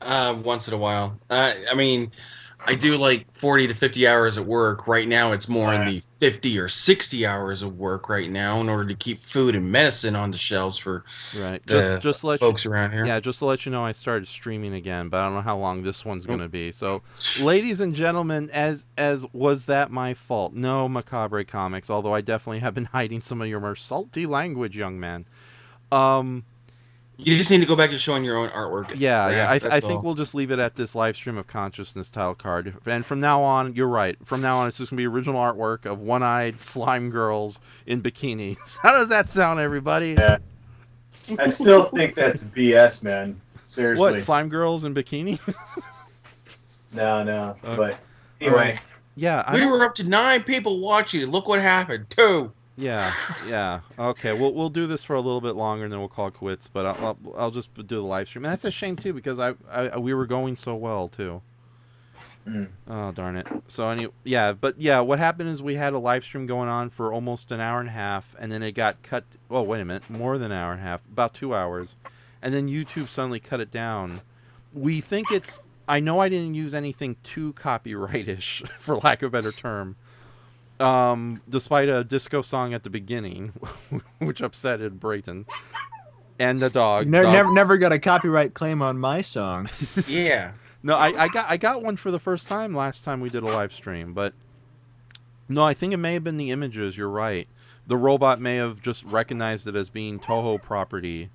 Once in a while. I mean, I do like 40 to 50 hours at work. Right now, it's more in the 50 or 60 hours of work right now in order to keep food and medicine on the shelves for Right. the Just to let you folks around here. Yeah, just to let you know I started streaming again, but I don't know how long this one's going Oh, to be. So, ladies and gentlemen, as was that my fault? No, Macabre Comics, although I definitely have been hiding some of your more salty language, young man. Um you just need to go back to showing your own artwork, yeah. Raph. That's I think all. we'll just leave it at this live stream of consciousness title card. And from now on, you're right. From now on, it's just gonna be original artwork of one-eyed slime girls in bikinis. How does that sound, everybody? Yeah, I still think that's BS, man. What, Seriously. slime girls in bikinis? No, no. Okay. But All right. anyway, Yeah, I We don't. were up to 9 people watching. Look what happened. 2. Yeah, yeah. Okay, we'll do this for a little bit longer, and then we'll call it quits. But I'll just do the live stream, and that's a shame too because we were going so well too. mm, Oh darn it. So yeah, but yeah, what happened is we had a live stream going on for almost an hour and a half, and then it got cut. Oh wait a minute, more than an hour and a half, about 2 hours, and then YouTube suddenly cut it down. We think it's. I know I didn't use anything too copyrightish, for lack of a better term. Despite a disco song at the beginning, which upsetted Brayton and the dog. Never got a copyright claim on my song. Yeah. No, I got one for the first time last time we did a live stream, but no, I think it may have been the images. You're right. The robot may have just recognized it as being Toho property,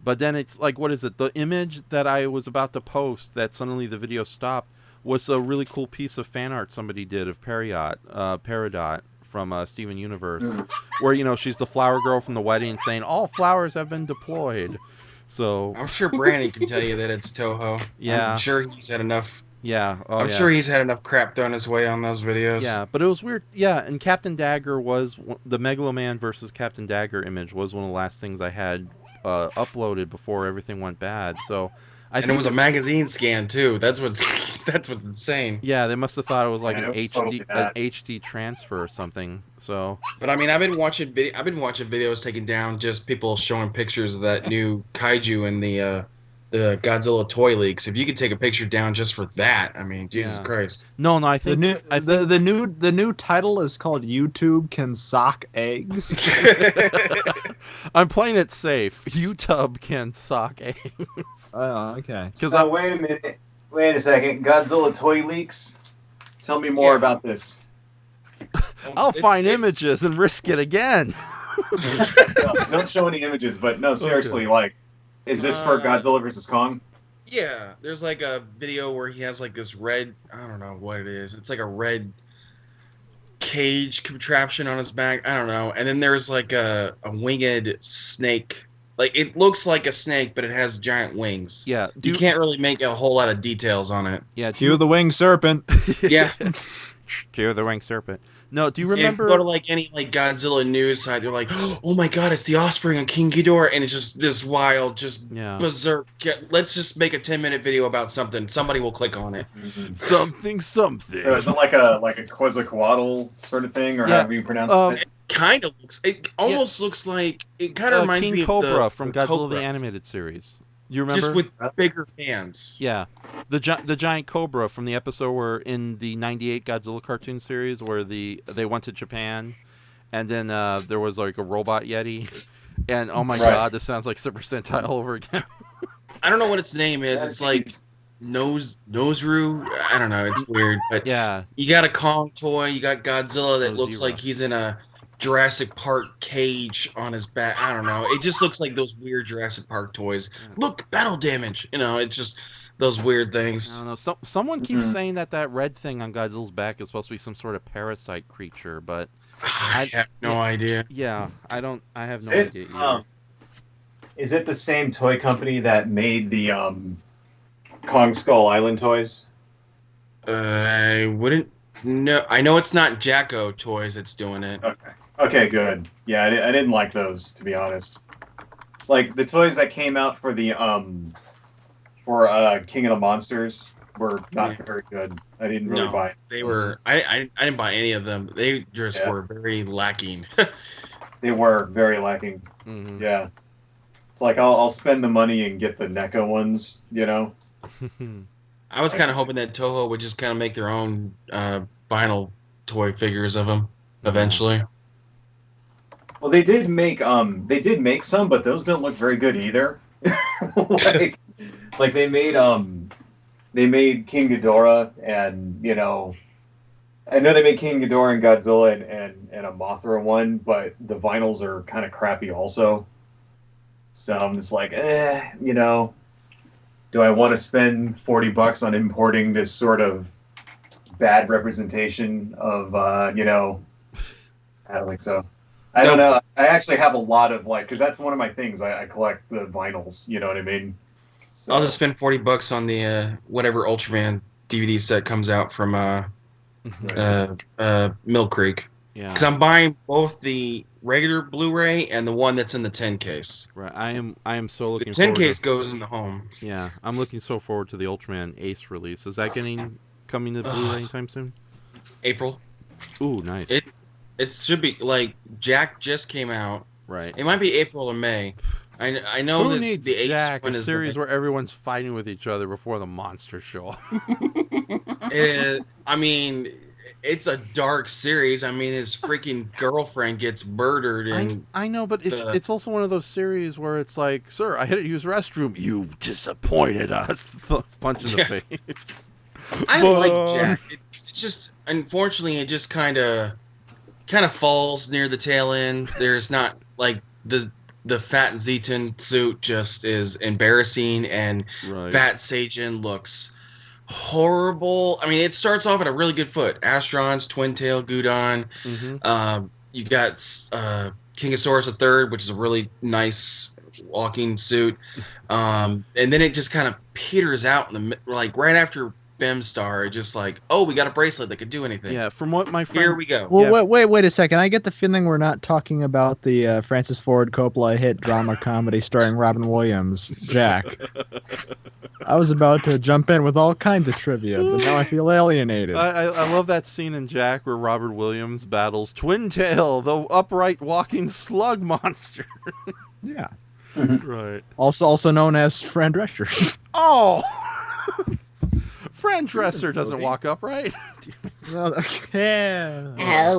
but then it's like, what is it? The image that I was about to post that suddenly the video stopped was a really cool piece of fan art somebody did of Peridot from Steven Universe, where she's the flower girl from the wedding saying all flowers have been deployed. So I'm sure Brandon can tell you that it's Toho. Yeah. I'm sure he's had enough. yeah, oh I'm yeah. sure he's had enough crap thrown his way on those videos. Yeah, but it was weird. Yeah, and Captain Dagger was the Megaloman versus Captain Dagger image was one of the last things I had uploaded before everything went bad. So I And think it was a magazine scan too. That's what's that's what's insane. yeah, they must have thought it was like Yeah, an it was totally bad. HD transfer or something. So But I mean, I've been watching videos taken down, just people showing pictures of that new kaiju in the Godzilla toy leaks. If you could take a picture down just for that, I mean, Jesus Yeah. Christ. no, I The think new I think the new title is called YouTube Can Sock Eggs. I'm playing it safe. YouTube can sock eggs. Oh, okay. Because so wait a minute. Wait a second. Godzilla toy leaks. Tell me more Yeah. about this. I'll find It's- images and risk it again. No, don't show any images, but no, seriously, like, is this for Godzilla versus Kong? Yeah, there's like a video where he has like this red, I don't know what it is. It's like a red cage contraption on his back. I don't know. And then there's like a winged snake. Like it looks like a snake, but it has giant wings. Yeah, You can't really make a whole lot of details on it. Yeah, Cue the winged serpent. Yeah. Cue the winged serpent. No, do you If you remember? go to like any like Godzilla news site, they're like, "Oh my God, it's the offspring of King Ghidorah," and it's just this wild, just Yeah. berserk. Let's just make a 10-minute video about something. Somebody will click on it. Something. Is it like a Quetzalcoatl sort of thing, or Yeah, however you pronounce it? Kind of looks. It almost looks like it. Kind of reminds King me of Cobra from the Godzilla Cobra, the animated series. You remember? just with bigger fans. Yeah, the giant cobra from the episode where in the '98 Godzilla cartoon series where they went to Japan, and then there was like a robot yeti, and oh my Right. God, this sounds like Super Sentai all over again. I don't know what its name is. It's like Noseru. I don't know. It's weird, but Yeah, you got a Kong toy. You got Godzilla that looks Gojira. like he's in a Jurassic Park cage on his back. I don't know. It just looks like those weird Jurassic Park toys. Look, battle damage. It's just those weird I things. don't know. Someone keeps Mhm. saying that red thing on Godzilla's back is supposed to be some sort of parasite creature, but I have no yeah. idea. yeah, I don't. I have no Is idea. it, Either. is it the same toy company that made the Kong Skull Island toys? I wouldn't. No, I know it's not Jacko Toys that's doing it. Okay. Okay, good. Yeah, I didn't like those, to be honest. Like the toys that came out for the King of the Monsters were not very good. I didn't really No, buy it. they were. I didn't buy any of them. They just Yeah. were very lacking. They were very lacking. Mhm. Yeah. It's like I'll spend the money and get the NECA ones, I was kind of hoping that Toho would just kind of make their own vinyl toy figures of them eventually. Well, they did make some, but those don't look very good either. like they made King Ghidorah, and I know they made King Ghidorah and Godzilla and a Mothra one, but the vinyls are kind of crappy also. So I'm just like, do I want to spend $40 on importing this sort of bad representation of, I don't think so. I don't know. I actually have a lot of because that's one of my things. I collect the vinyls. You know what I mean? So. I'll just spend $40 on the whatever Ultraman DVD set comes out from Mill Creek. Yeah. Because I'm buying both the regular Blu-ray and the one that's in the 10 case. Right. I am so looking. The 10 forward case to, goes in the home. Yeah, I'm looking so forward to the Ultraman Ace release. Is that coming to Blu-ray anytime soon? April. Ooh, nice. It should be Jack just came out. Right. It might be April or May. I know Who that needs the Ace Jack? one A is series where everyone's fighting with each other before the monsters show up. I mean, it's a dark series. I mean, his freaking girlfriend gets murdered, and I know, but it's also one of those series where it's like, sir, I had to use restroom. You disappointed us. Punch in the face. I like Jack. It's just, unfortunately, it just kind of falls near the tail end. There's not the Fat Zeton suit just is embarrassing, and Fat Sajin looks horrible. I mean, it starts off at a really good foot. Astrons, Twin Tail, Gudon. Mm-hmm. You got Kingosaurus III, which is a really nice walking suit. And then it just kind of peters out in the right after Bemstar. Just we got a bracelet that could do anything. Yeah, from what my friend. Here we go. Well, wait a second. I get the feeling we're not talking about the Francis Ford Coppola hit drama comedy starring Robin Williams, Jack. I was about to jump in with all kinds of trivia, but now I feel alienated. I love that scene in Jack where Robert Williams battles Twin Tail, the upright walking slug monster. Yeah. Right. Also known as Fran Drescher. Oh! Fran Dresser doesn't walk upright. Yeah. Oh,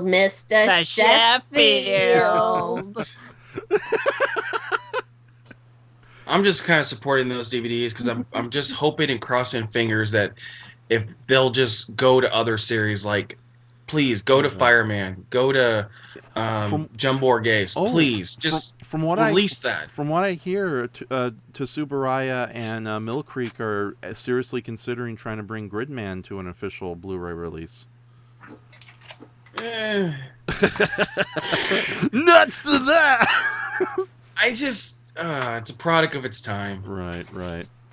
Mr. Sheffield. I'm just kind of supporting those DVDs because I'm just hoping and crossing fingers that if they'll just go to other series, please go to Fireman, go to Jumbo Orgase, please just release that. From what I hear, Tsuburaya and Mill Creek are seriously considering trying to bring Gridman to an official Blu-ray release. Nuts to that! It's a product of its time. Right.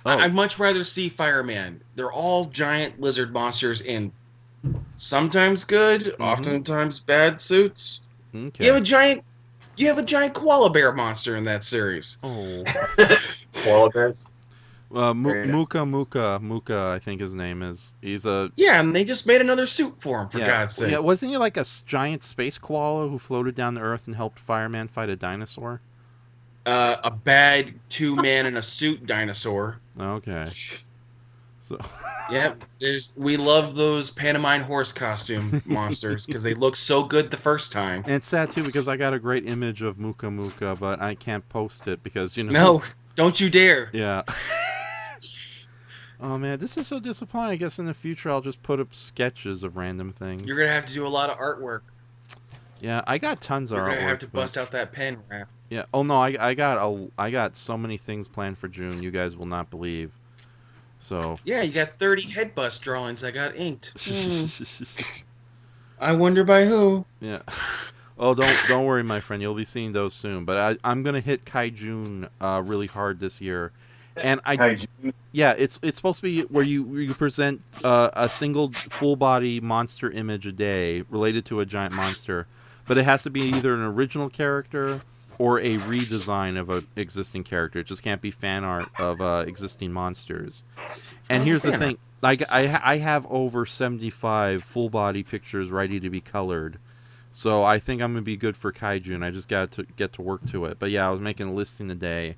Oh. I'd much rather see Fireman. They're all giant lizard monsters in sometimes good, oftentimes bad suits. Okay. You have a giant koala bear monster in that series. Oh. Koala bears? Muka, I think his name is. He's a... Yeah, and they just made another suit for him, for God's sake. Yeah, wasn't he like a giant space koala who floated down to Earth and helped Fireman fight a dinosaur? A bad 2-man in a suit dinosaur. Okay. So. Yep, we love those pantomime horse costume monsters because they look so good the first time. And it's sad too because I got a great image of Muka, but I can't post it because No, don't you dare. Yeah. Oh man, this is so disappointing. I guess in the future I'll just put up sketches of random things. You're gonna have to do a lot of artwork. Yeah, I got tons of artwork. You're gonna have to bust out that pen wrap. Yeah. Oh no, I got so many things planned for June. You guys will not believe. So. Yeah, you got 30 head bust drawings that got inked. I wonder by who. Yeah. Oh, don't worry, my friend. You'll be seeing those soon. But I'm gonna hit Kaijun really hard this year, and it's supposed to be where you present a single full body monster image a day related to a giant monster, but it has to be either an original character or a redesign of an existing character. It just can't be fan art of existing monsters. And here's the thing: I have over 75 full body pictures ready to be colored. So I think I'm gonna be good for Kaijun. I just got to get to work to it. But yeah, I was making a listing today,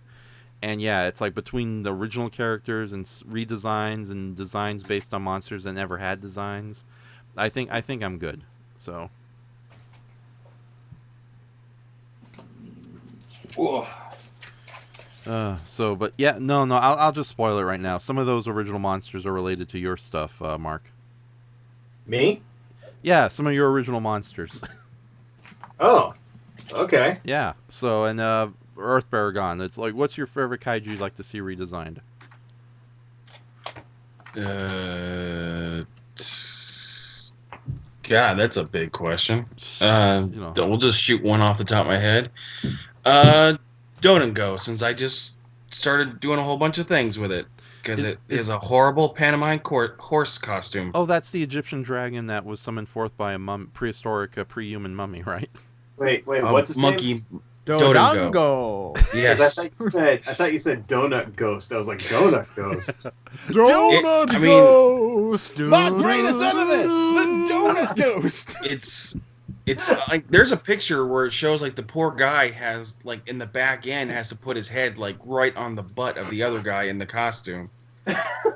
And yeah, it's like between the original characters and redesigns and designs based on monsters that never had designs, I think I'm good. So Whoa. but yeah, no, I'll just spoil it right now. Some of those original monsters are related to your stuff, Mark. Me? Yeah, some of your original monsters. Oh, okay. Yeah. So and Earth Baragon. It's like, what's your favorite kaiju you'd like to see redesigned? God, that's a big question. We'll just shoot one off the top of my head. Don't Go, since I just started doing a whole bunch of things with it. Because it is a horrible pantomime horse costume. Oh, that's the Egyptian dragon that was summoned forth by a prehistoric pre-human mummy, right? Wait, what's his monkey name? Dodongo. Yes. I thought you said Donut Ghost. I was like, Donut Ghost. Donut I mean- Ghost. My greatest enemy, the Donut Ghost. It's like there's a picture where it shows like the poor guy has like in the back end has to put his head like right on the butt of the other guy in the costume.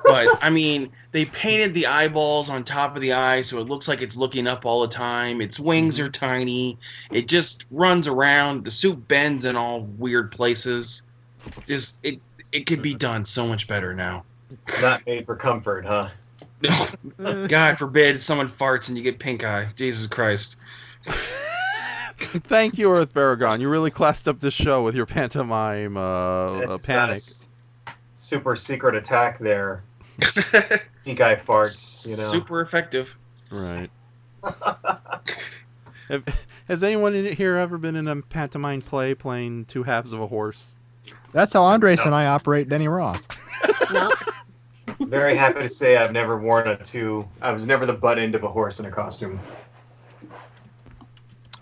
But I mean, they painted the eyeballs on top of the eyes so it looks like it's looking up all the time. Its wings are tiny. It just runs around. The suit bends in all weird places. Just it could be done so much better now. Not made for comfort, huh? God forbid someone farts and you get pink eye. Jesus Christ. Thank you, Earth Baragon. You really classed up this show with your pantomime It's panic. Super secret attack there. Pink eye farts, you know. Super effective. Right. Has anyone in here ever been in a pantomime play playing two halves of a horse? That's how Andres and I operate Denny Roth. No. Very happy to say I've never worn I was never the butt end of a horse in a costume.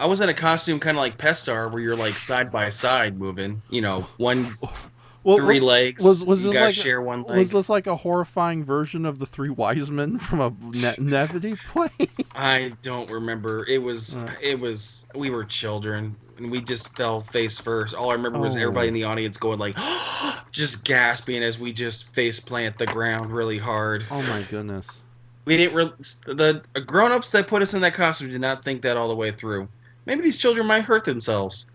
I was in a costume kind of like Pestar, where you're like side by side moving. You know, three legs. Was you this guys like share one leg. was this like a horrifying version of the Three Wise Men from a Nevity play? I don't remember. It was. We were children, and we just fell face first. All I remember was everybody in the audience going like, just gasping as we just face plant the ground really hard. Oh my goodness. We didn't. The grown-ups that put us in that costume did not think that all the way through. Maybe these children might hurt themselves.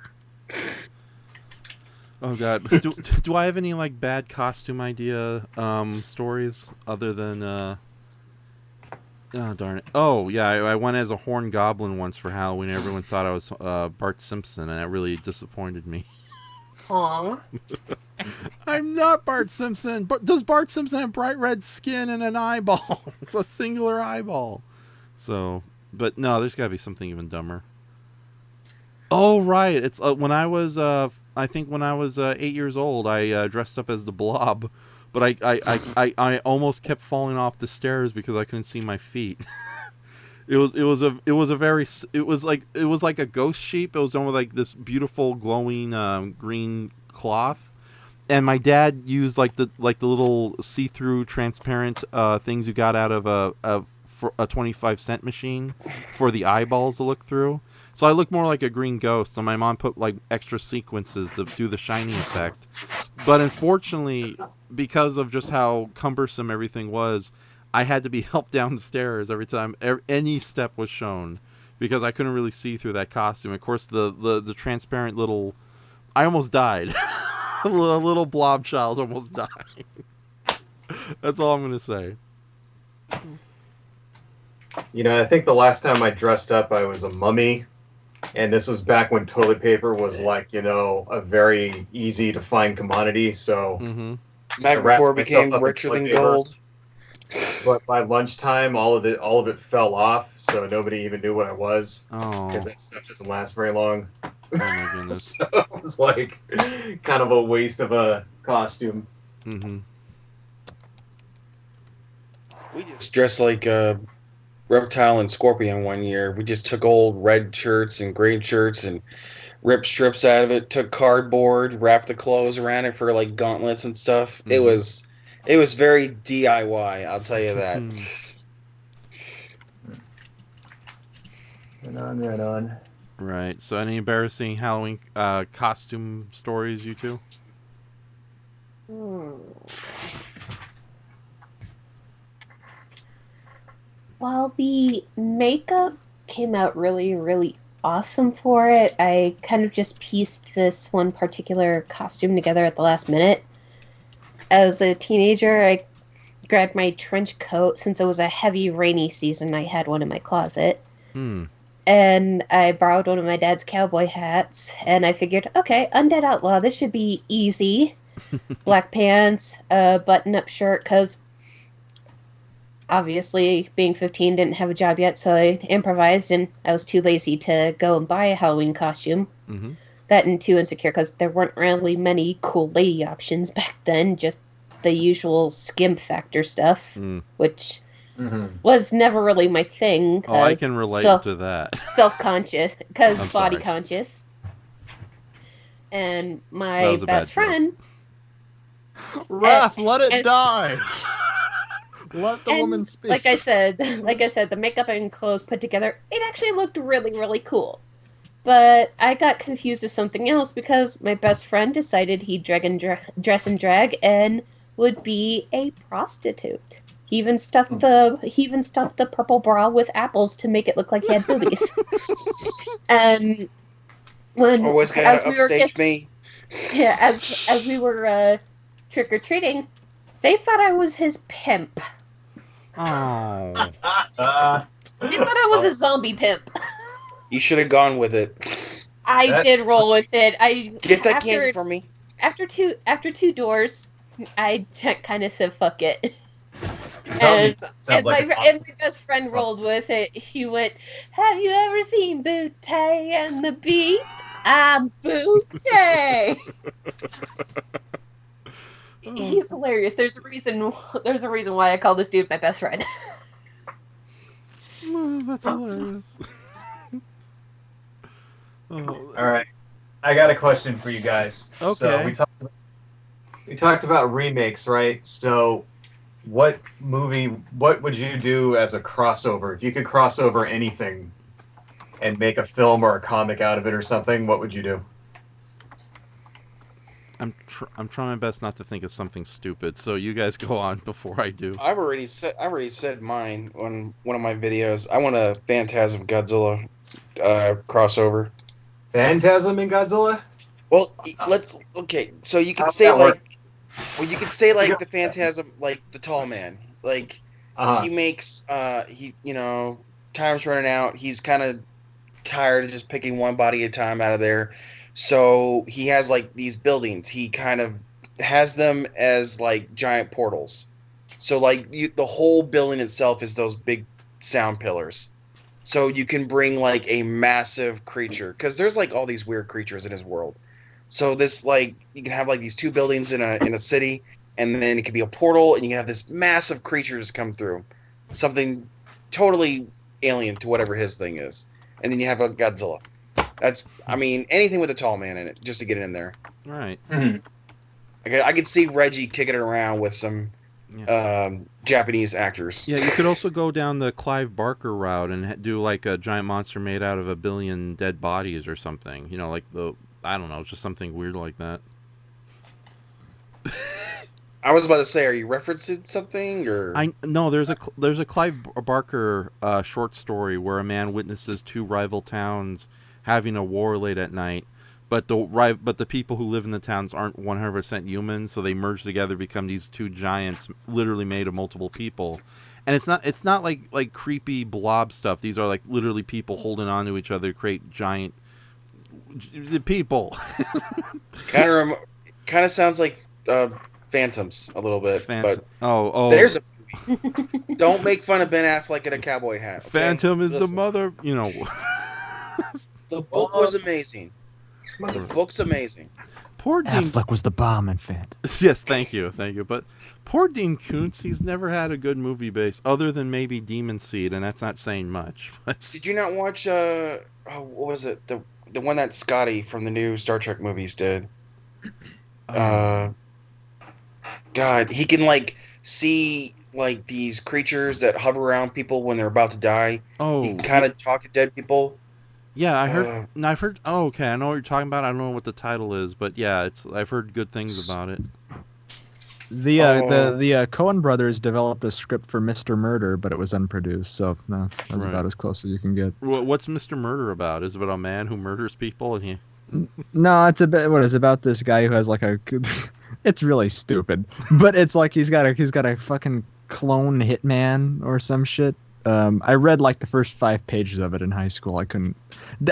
Oh god. Do I have any like bad costume idea stories other than oh darn it. Oh yeah, I went as a horned goblin once for Halloween. Everyone thought I was Bart Simpson, and that really disappointed me. Aw. I'm not Bart Simpson. But does Bart Simpson have bright red skin and an eyeball? It's a singular eyeball. So, but no, there's got to be something even dumber. Oh right, it's when I was I think when I was 8 years old, I dressed up as the Blob, but I almost kept falling off the stairs because I couldn't see my feet. It was like a ghost sheep. It was done with like this beautiful glowing green cloth, and my dad used like the little see-through transparent things you got out of a 25-cent machine for the eyeballs to look through. So I looked more like a green ghost, and my mom put like extra sequences to do the shiny effect. But unfortunately, because of just how cumbersome everything was, I had to be helped down the stairs every time any step was shown because I couldn't really see through that costume. Of course, the transparent little... I almost died. A little blob child almost died. That's all I'm going to say. You know, I think the last time I dressed up, I was a mummy. And this was back when toilet paper was like, you know, a very easy to find commodity. So Back before it became richer than gold. But by lunchtime, all of it fell off, so nobody even knew what I was. Oh. Because that stuff doesn't last very long. Oh my goodness. So it was like kind of a waste of a costume. Mm-hmm. We just dressed like Reptile and Scorpion one year. We just took old red shirts and green shirts and ripped strips out of it, took cardboard, wrapped the clothes around it for like gauntlets and stuff. Mm-hmm. It was very DIY, I'll tell you that. Right on. Right. So any embarrassing Halloween costume stories, you two? Hmm. While the makeup came out really, really awesome for it, I kind of just pieced this one particular costume together at the last minute. As a teenager, I grabbed my trench coat since it was a heavy, rainy season. I had one in my closet. Hmm. And I borrowed one of my dad's cowboy hats, and I figured, okay, Undead Outlaw, this should be easy. Black pants, a button-up shirt, because obviously, being 15, didn't have a job yet, so I improvised, and I was too lazy to go and buy a Halloween costume. Mm-hmm. That and too insecure, because there weren't really many cool lady options back then, just the usual skim factor stuff, which was never really my thing. Oh, I can relate to that. Self-conscious, because I'm body sorry. conscious. And That my was a best bad friend... Raph, let it and- die. Let the and woman speak. Like I said, the makeup and clothes put together, it actually looked really, really cool. But I got confused with something else because my best friend decided he'd dress and drag and would be a prostitute. He even stuffed the purple bra with apples to make it look like he had boobies. And when Always as gotta we were upstage me. yeah, as we were trick or treating, they thought I was his pimp. Oh. They thought I was a zombie pimp. You should have gone with it. I did roll with it. Get that candy for me. After two doors, I kind of said fuck it. Sounds And like my best friend rolled with it. He went, "Have you ever seen Butte and the Beast? I'm Butte." He's hilarious. There's a reason why I call this dude my best friend. Oh, that's hilarious. Oh. All right, I got a question for you guys. Okay. So we talked about remakes, right? So, what would you do as a crossover? If you could cross over anything and make a film or a comic out of it or something, what would you do? I'm trying my best not to think of something stupid, so you guys go on before I do. I've already said mine on one of my videos. I want a Phantasm Godzilla crossover. Phantasm in Godzilla? Well, so you can How's say that work? like the Phantasm, like the tall man, like he makes time's running out. He's kind of tired of just picking one body at a time out of there. So he has like these buildings. He kind of has them as like giant portals. So like the whole building itself is those big sound pillars. So you can bring like a massive creature, because there's like all these weird creatures in his world. So this like you can have like these two buildings in a city, and then it could be a portal, and you can have this massive creatures come through, something totally alien to whatever his thing is, and then you have a Godzilla. That's anything with a tall man in it, just to get it in there. All right. I could see Reggie kicking it around with some Japanese actors. Yeah, you could also go down the Clive Barker route and do like a giant monster made out of 1 billion dead bodies or something. You know, like I don't know, just something weird like that. I was about to say, are you referencing something or? No, there's a Clive Barker short story where a man witnesses two rival towns having a war late at night, but the people who live in the towns aren't 100% human, so they merge together, become these two giants, literally made of multiple people. And it's not like creepy blob stuff. These are like literally people holding on to each other to create giant people. kind of sounds like Phantoms a little bit. But oh, there's a movie. Don't make fun of Ben Affleck in a cowboy hat. Okay? Phantom is the mother. You know. The book was amazing. The book's amazing. Poor Dean. Affleck was the bomb in Phantom. Yes, thank you. But poor Dean Koontz, he's never had a good movie base other than maybe Demon Seed, and that's not saying much. But... Did you not watch what was it? The one that Scotty from the new Star Trek movies did. God, he can like see like these creatures that hover around people when they're about to die. Oh, he can kind of talk to dead people. Yeah, I've heard. Oh, okay, I know what you're talking about. I don't know what the title is, but yeah, I've heard good things about it. The Oh. Coen brothers developed a script for Mr. Murder, but it was unproduced, so no, that's Right. about as close as you can get. What's Mr. Murder about? Is it about a man who murders people and he? No, it's about this guy who has like a. It's really stupid, but it's like he's got a fucking clone hitman or some shit. I read like the first 5 pages of it in high school. I couldn't.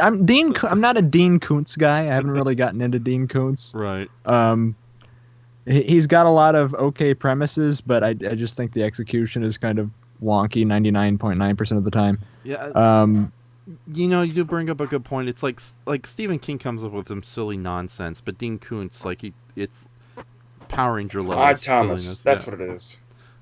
I'm not a Dean Koontz guy. I haven't really gotten into Dean Koontz. Right. He's got a lot of okay premises, but I just think the execution is kind of wonky 99.9% of the time. Yeah. You do bring up a good point. It's like Stephen King comes up with some silly nonsense, but Dean Koontz, it's Power Ranger level. Odd Thomas. silliness. That's Yeah. what it is.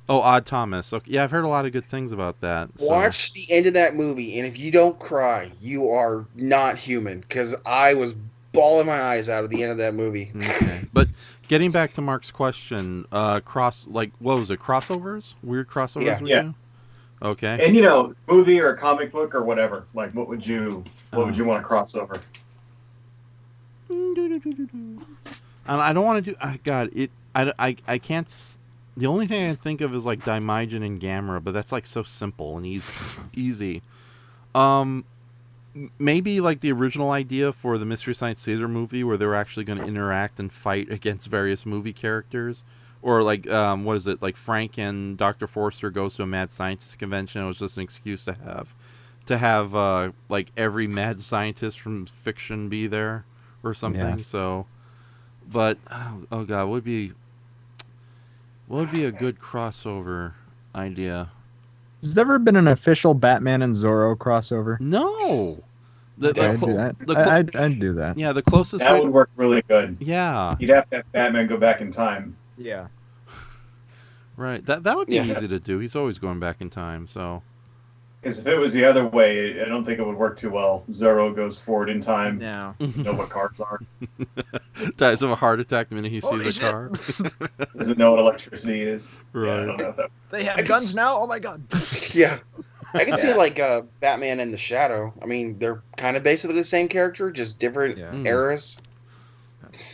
Oh, Odd Thomas. Okay. Yeah, I've heard a lot of good things about that. So. Watch the end of that movie, and if you don't cry, you are not human. Because I was bawling my eyes out at the end of that movie. Okay. But getting back to Mark's question, what was it? Crossovers? Weird crossovers? Yeah. we Yeah. do? Okay. And movie or comic book or whatever. Like, what would you want to cross over? I don't want to do. God, I can't. The only thing I can think of is like Daimajin and Gamera, but that's like so simple and easy. Maybe like the original idea for the Mystery Science Theater movie, where they were actually going to interact and fight against various movie characters, or like what is it? Like Frank and Dr. Forster goes to a mad scientist convention. It was just an excuse to have like every mad scientist from fiction be there or something. Yeah. So, but oh god, what would be a good crossover idea? Has there ever been an official Batman and Zorro crossover? No. I'd do that. I'd do that. Yeah, the closest That way. would work really good. Yeah, You'd have to have Batman go back in time. Yeah. right. That would be Yeah. easy to do. He's always going back in time. So Because if it was the other way, I don't think it would work too well. Zorro goes forward in time. No. Doesn't know what cars are. dies of a heart attack the minute he Holy sees a shit. car. Doesn't know what electricity is. Yeah, I Right. don't know if that. They I have could guns s- now? Oh my god. Yeah. I can see Yeah. like Batman and the Shadow. I mean, they're kind of basically the same character, just different Yeah. eras.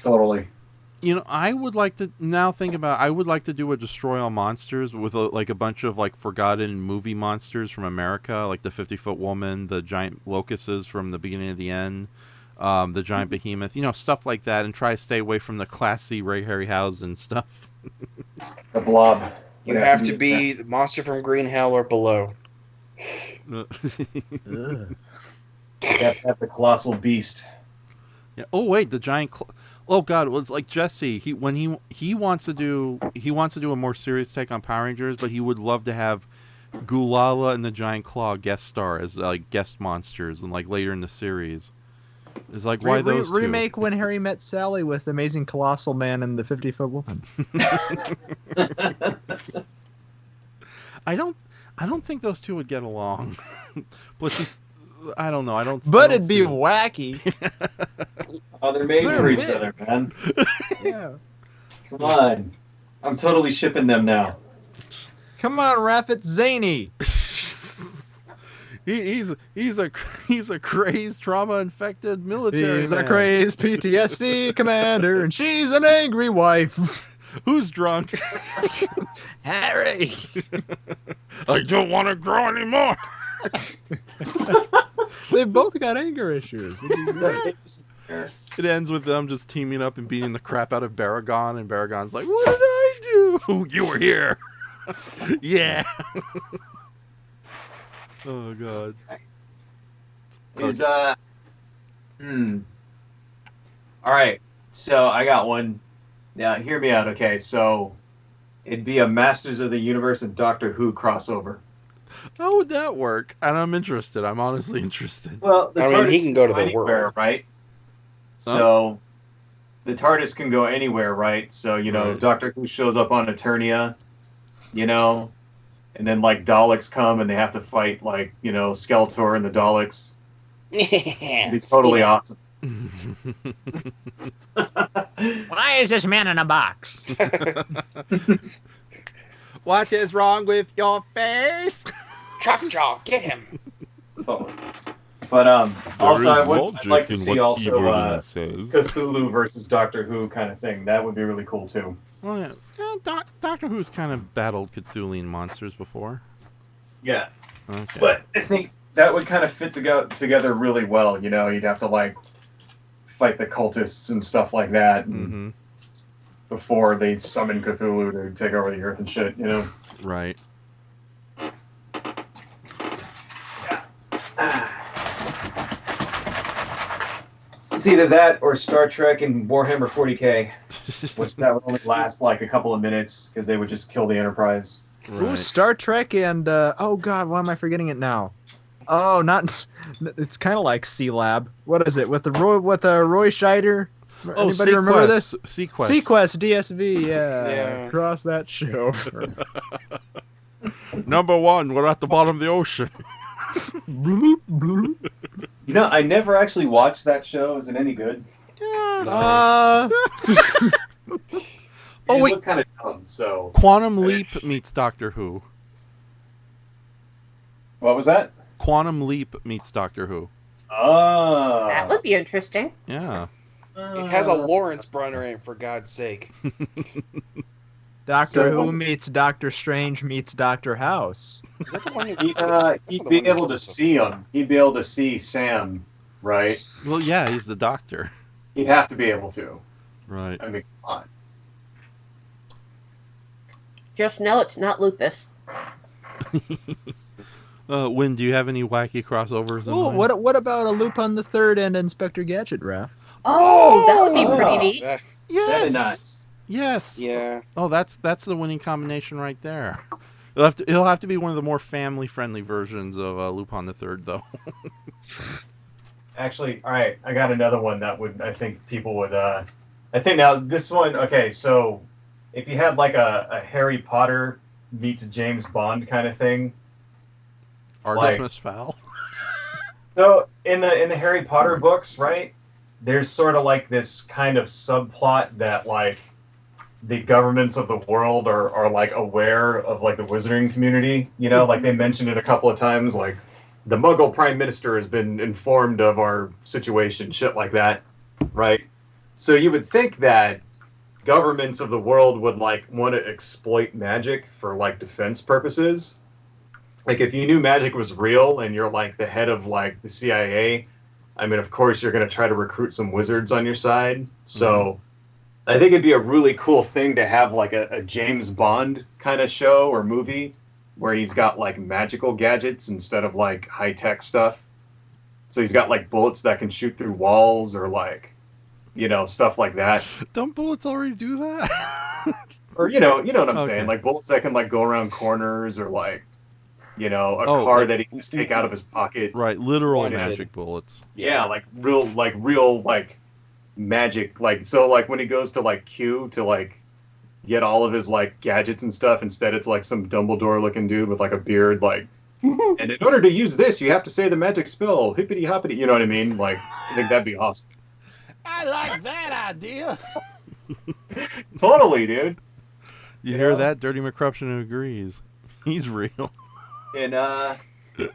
Totally. I would like to now think about. I would like to do a Destroy All Monsters with a bunch of like forgotten movie monsters from America, like the 50-foot woman, the giant locusts from the beginning of the end, the giant behemoth, stuff like that, and try to stay away from the classy Ray Harryhausen stuff. The Blob. You would have to be the monster from Green Hell or below. You have to have the Colossal Beast. Yeah. Oh wait, the giant. Oh god, well, it's like Jesse. He wants to do a more serious take on Power Rangers, but he would love to have Gulala and the Giant Claw guest star as like guest monsters, and like later in the series. It's like why those two? Remake When Harry Met Sally with Amazing Colossal Man and the 50-foot woman. I don't think those two would get along. But I don't know. I don't. But I don't it'd be see- wacky. Oh, they're made They're for each big. other, man. Yeah. Come on. I'm totally shipping them now. Come on, Raph, it's zany. He's a crazed, trauma-infected military He's man. a crazed PTSD commander, and she's an angry wife. Who's drunk? Harry. I don't want to grow anymore. They've both got anger issues. It ends with them just teaming up and beating the crap out of Baragon, and Baragon's like, "What did I do? You were here." Yeah. Oh god. Is All right. So I got one. Now hear me out, okay? So it'd be a Masters of the Universe and Doctor Who crossover. How would that work? And I'm interested. I'm honestly interested. Well, the I mean, TARDIS he can go to can the anywhere, world. right? So the TARDIS can go anywhere, right? So Right. Doctor Who shows up on Eternia, and then like Daleks come and they have to fight like Skeletor and the Daleks. It'd be totally awesome. Why is this man in a box? What is wrong with your face? Chop-jaw, get him. Totally. But also I'd like to see also says. Cthulhu versus Doctor Who kind of thing. That would be really cool too. Well, Doctor Who's kind of battled Cthulhian monsters before. Yeah, Okay. but I think that would kind of fit together really well. You know, you'd have to like fight the cultists and stuff like that, and Mm-hmm. before they summon Cthulhu to take over the Earth and shit. You know. Right. It's either that or Star Trek and Warhammer 40k, which that would only last like a couple of minutes because they would just kill the Enterprise. Ooh, Right. Star Trek and oh god, why am I forgetting it now? Oh, not. It's kind of like C Lab. What is it with Roy Scheider? Oh, Anybody remember this? Sequest. Sequest DSV. Yeah. Yeah. Cross that show. Number 1, we're at the bottom of the ocean. Bloop, bloop. You know, I never actually watched that show. Is it any good? Yeah. Oh, It wait. looked kind of dumb. So Quantum Leap meets Doctor Who. what was that? Quantum Leap meets Doctor Who. Oh, That would be interesting. Yeah. It has a Lawrence Brunner in it, for God's sake. Doctor So- Who meets Doctor Strange meets Doctor House. Is that the one? He'd that's be the one able that to see him. He'd be able to see Sam, right? Well, yeah, he's the Doctor. He'd have to be able to. Right. I mean, come on. Just know it's not lupus. Wynn, do you have any wacky crossovers in Ooh, mind? what about a Lupin the Third and Inspector Gadget, Raph? Oh, that would be Oh. pretty neat. Yeah. Yes. That'd be nuts. Yes. Yeah. Oh, that's the winning combination right there. It'll have to be one of the more family-friendly versions of Lupin the Third, though. Actually, all right, I got another one that would I think people would. I think now this one. Okay, so if you had like a Harry Potter meets James Bond kind of thing. Artemis Fowl. So in the Harry Potter books, right? There's sort of like this kind of subplot that like the governments of the world are like aware of like the wizarding community. You know, like they mentioned it a couple of times, like the Muggle Prime Minister has been informed of our situation, shit like that, right? So you would think that governments of the world would like want to exploit magic for like defense purposes. Like if you knew magic was real and you're like the head of like the CIA, I mean, of course you're going to try to recruit some wizards on your side. So I think it'd be a really cool thing to have like a James Bond kind of show or movie where he's got like magical gadgets instead of like high tech stuff. So he's got like bullets that can shoot through walls or like, you know, stuff like that. Don't bullets already do that? Or you know what I'm Okay. saying? Like bullets that can like go around corners or like, you know, a Oh, card like- that he can just take out of his pocket. Right, literal Wanted. magic bullets. Yeah, like real magic. Like so, like when he goes to like Q to like get all of his like gadgets and stuff, instead it's like some Dumbledore looking dude with like a beard. Like, and in order to use this, you have to say the magic spell, hippity hoppity. You know what I mean? Like, I think that'd be awesome. I like that idea. Totally, dude. You hear Yeah. that? Dirty McCruption agrees. He's real. And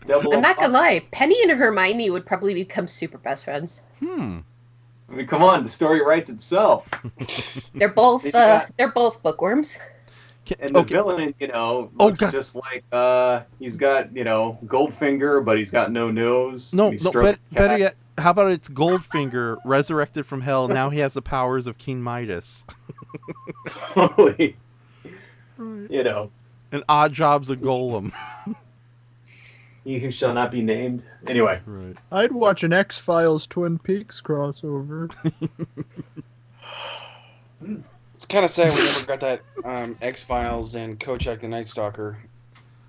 double. I'm not gonna lie, Penny and Hermione would probably become super best friends. Hmm. I mean, come on, the story writes itself. They're both They got- they're both bookworms. And the Okay. villain, you know, Oh, looks God. just like he's got, you know, Goldfinger, but he's got no nose. No, He's no. stroking Better cat. yet, how about it's Goldfinger resurrected from hell? Now he has the powers of King Midas. Totally. You know, And Odd Job's a golem. he who shall not be named. Anyway, Right. I'd watch an X-Files Twin Peaks crossover. It's kind of sad we never got that X-Files and Kojak the Night Stalker.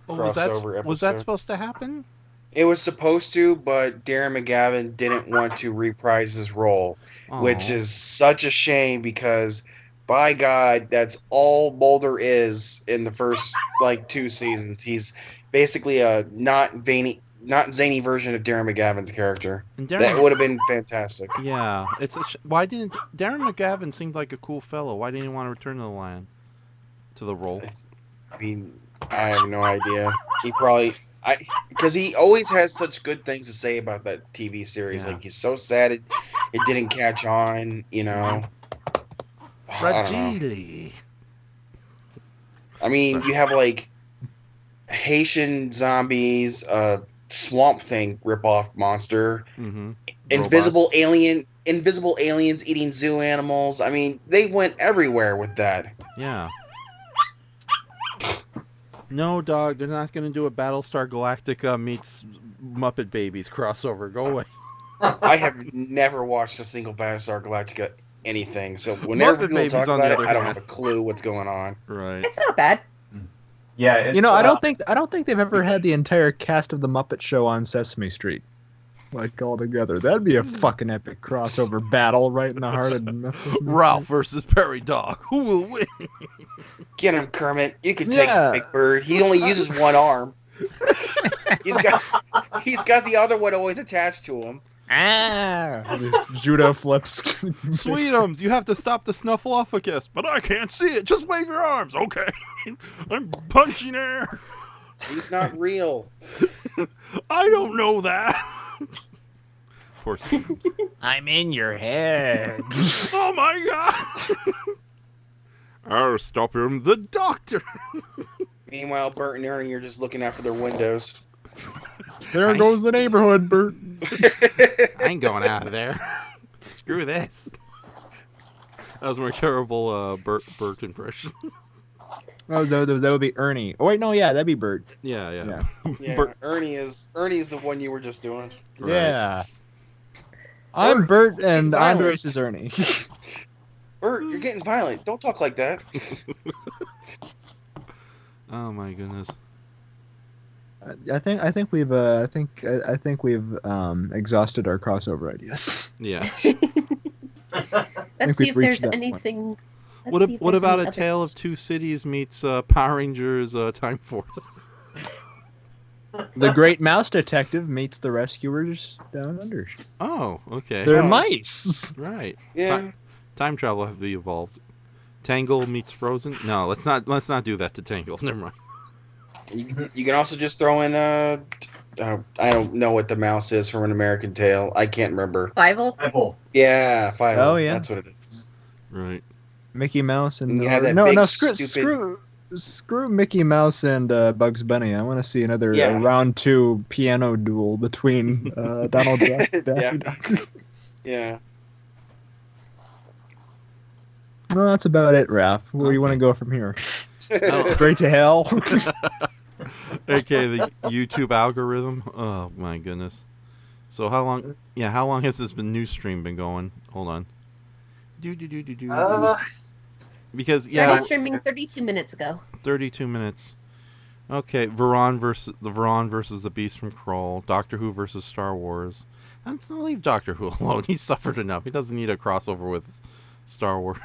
Oh, Crossover was that episode. supposed to happen? It was supposed to, but Darren McGavin didn't want to reprise his role, which Aw. is such a shame because, by God, that's all Mulder is in the first like 2 seasons. He's basically a not zany version of Darren McGavin's character. And That Darren, would have been fantastic. yeah, why didn't Darren McGavin seemed like a cool fellow? Why didn't he want to return to the land, to the role? I mean, I have no idea. He probably, because he always has such good things to say about that TV series. Yeah. Like he's so sad it didn't catch on. You know. I don't know. Fragile. I mean, you have like Haitian zombies, Swamp Thing ripoff monster, Mm-hmm. invisible aliens eating zoo animals. I mean, they went everywhere with that. Yeah. No, dog, they're not going to do a Battlestar Galactica meets Muppet Babies crossover. Go away. I have never watched a single Battlestar Galactica anything, so whenever Muppet people Babies, talk on the about it, other I don't hand. have a clue what's going on. Right. It's not bad. Yeah, it's, You know, I don't think they've ever had the entire cast of the Muppet Show on Sesame Street, like all together. That'd be a fucking epic crossover battle right in the heart of Sesame Ralph Street. versus Perry Dog. Who will win? Get him, Kermit. You can take Yeah. Big Bird. He only uses one arm. He's got the other one always attached to him. Ah, judo flips. Sweetums, you have to stop the Snuffleupagus, but I can't see it. Just wave your arms, okay? I'm punching air. He's not real. I don't know that. Poor Sweetums. I'm in your head. Oh my god! I'll stop him, the doctor. Meanwhile, Bert and Ernie are just looking out for their windows. There goes the neighborhood, Bert. I ain't going out of there. Screw this. That was my terrible Bert impression. Oh, that would be Ernie. Oh wait, no, yeah, that'd be Bert. Yeah. Yeah, Bert- Ernie's the one you were just doing. Right. Yeah. I'm Bert, Bert, and he's violent. Andres is Ernie. Bert, you're getting violent. Don't talk like that. Oh my goodness. I think we've exhausted our crossover ideas. Yeah. Let's we've see if reached there's that point. anything. What about A Tale of Two Cities meets Power Rangers Time Force? The Great Mouse Detective meets the Rescuers Down Under. Oh, okay. They're Oh. mice. Right. Yeah. Time travel has to be evolved. Tangle meets Frozen? No, let's not do that to Tangle. Never mind. You can also just throw in I don't know what the mouse is from An American Tale. I can't remember. Bible? Apple. Yeah, Five. Oh, yeah. That's what it is. Right. Mickey Mouse and And you have that no, big, screw Mickey Mouse and Bugs Bunny. I want to see another Yeah. round 2 piano duel between Donald Duck and Daffy Yeah. Duck. Yeah. Well, that's about it, Raph. Where do you want to Okay. go from here? Oh. Straight to hell? Okay, the YouTube algorithm. Oh my goodness. So how long? Yeah, how long has this news stream been going? Hold on. Do. Because Started streaming 32 minutes ago. 32 minutes. Okay, Varan versus the Beast from Kroll. Doctor Who versus Star Wars. And leave Doctor Who alone. He's suffered enough. He doesn't need a crossover with Star Wars.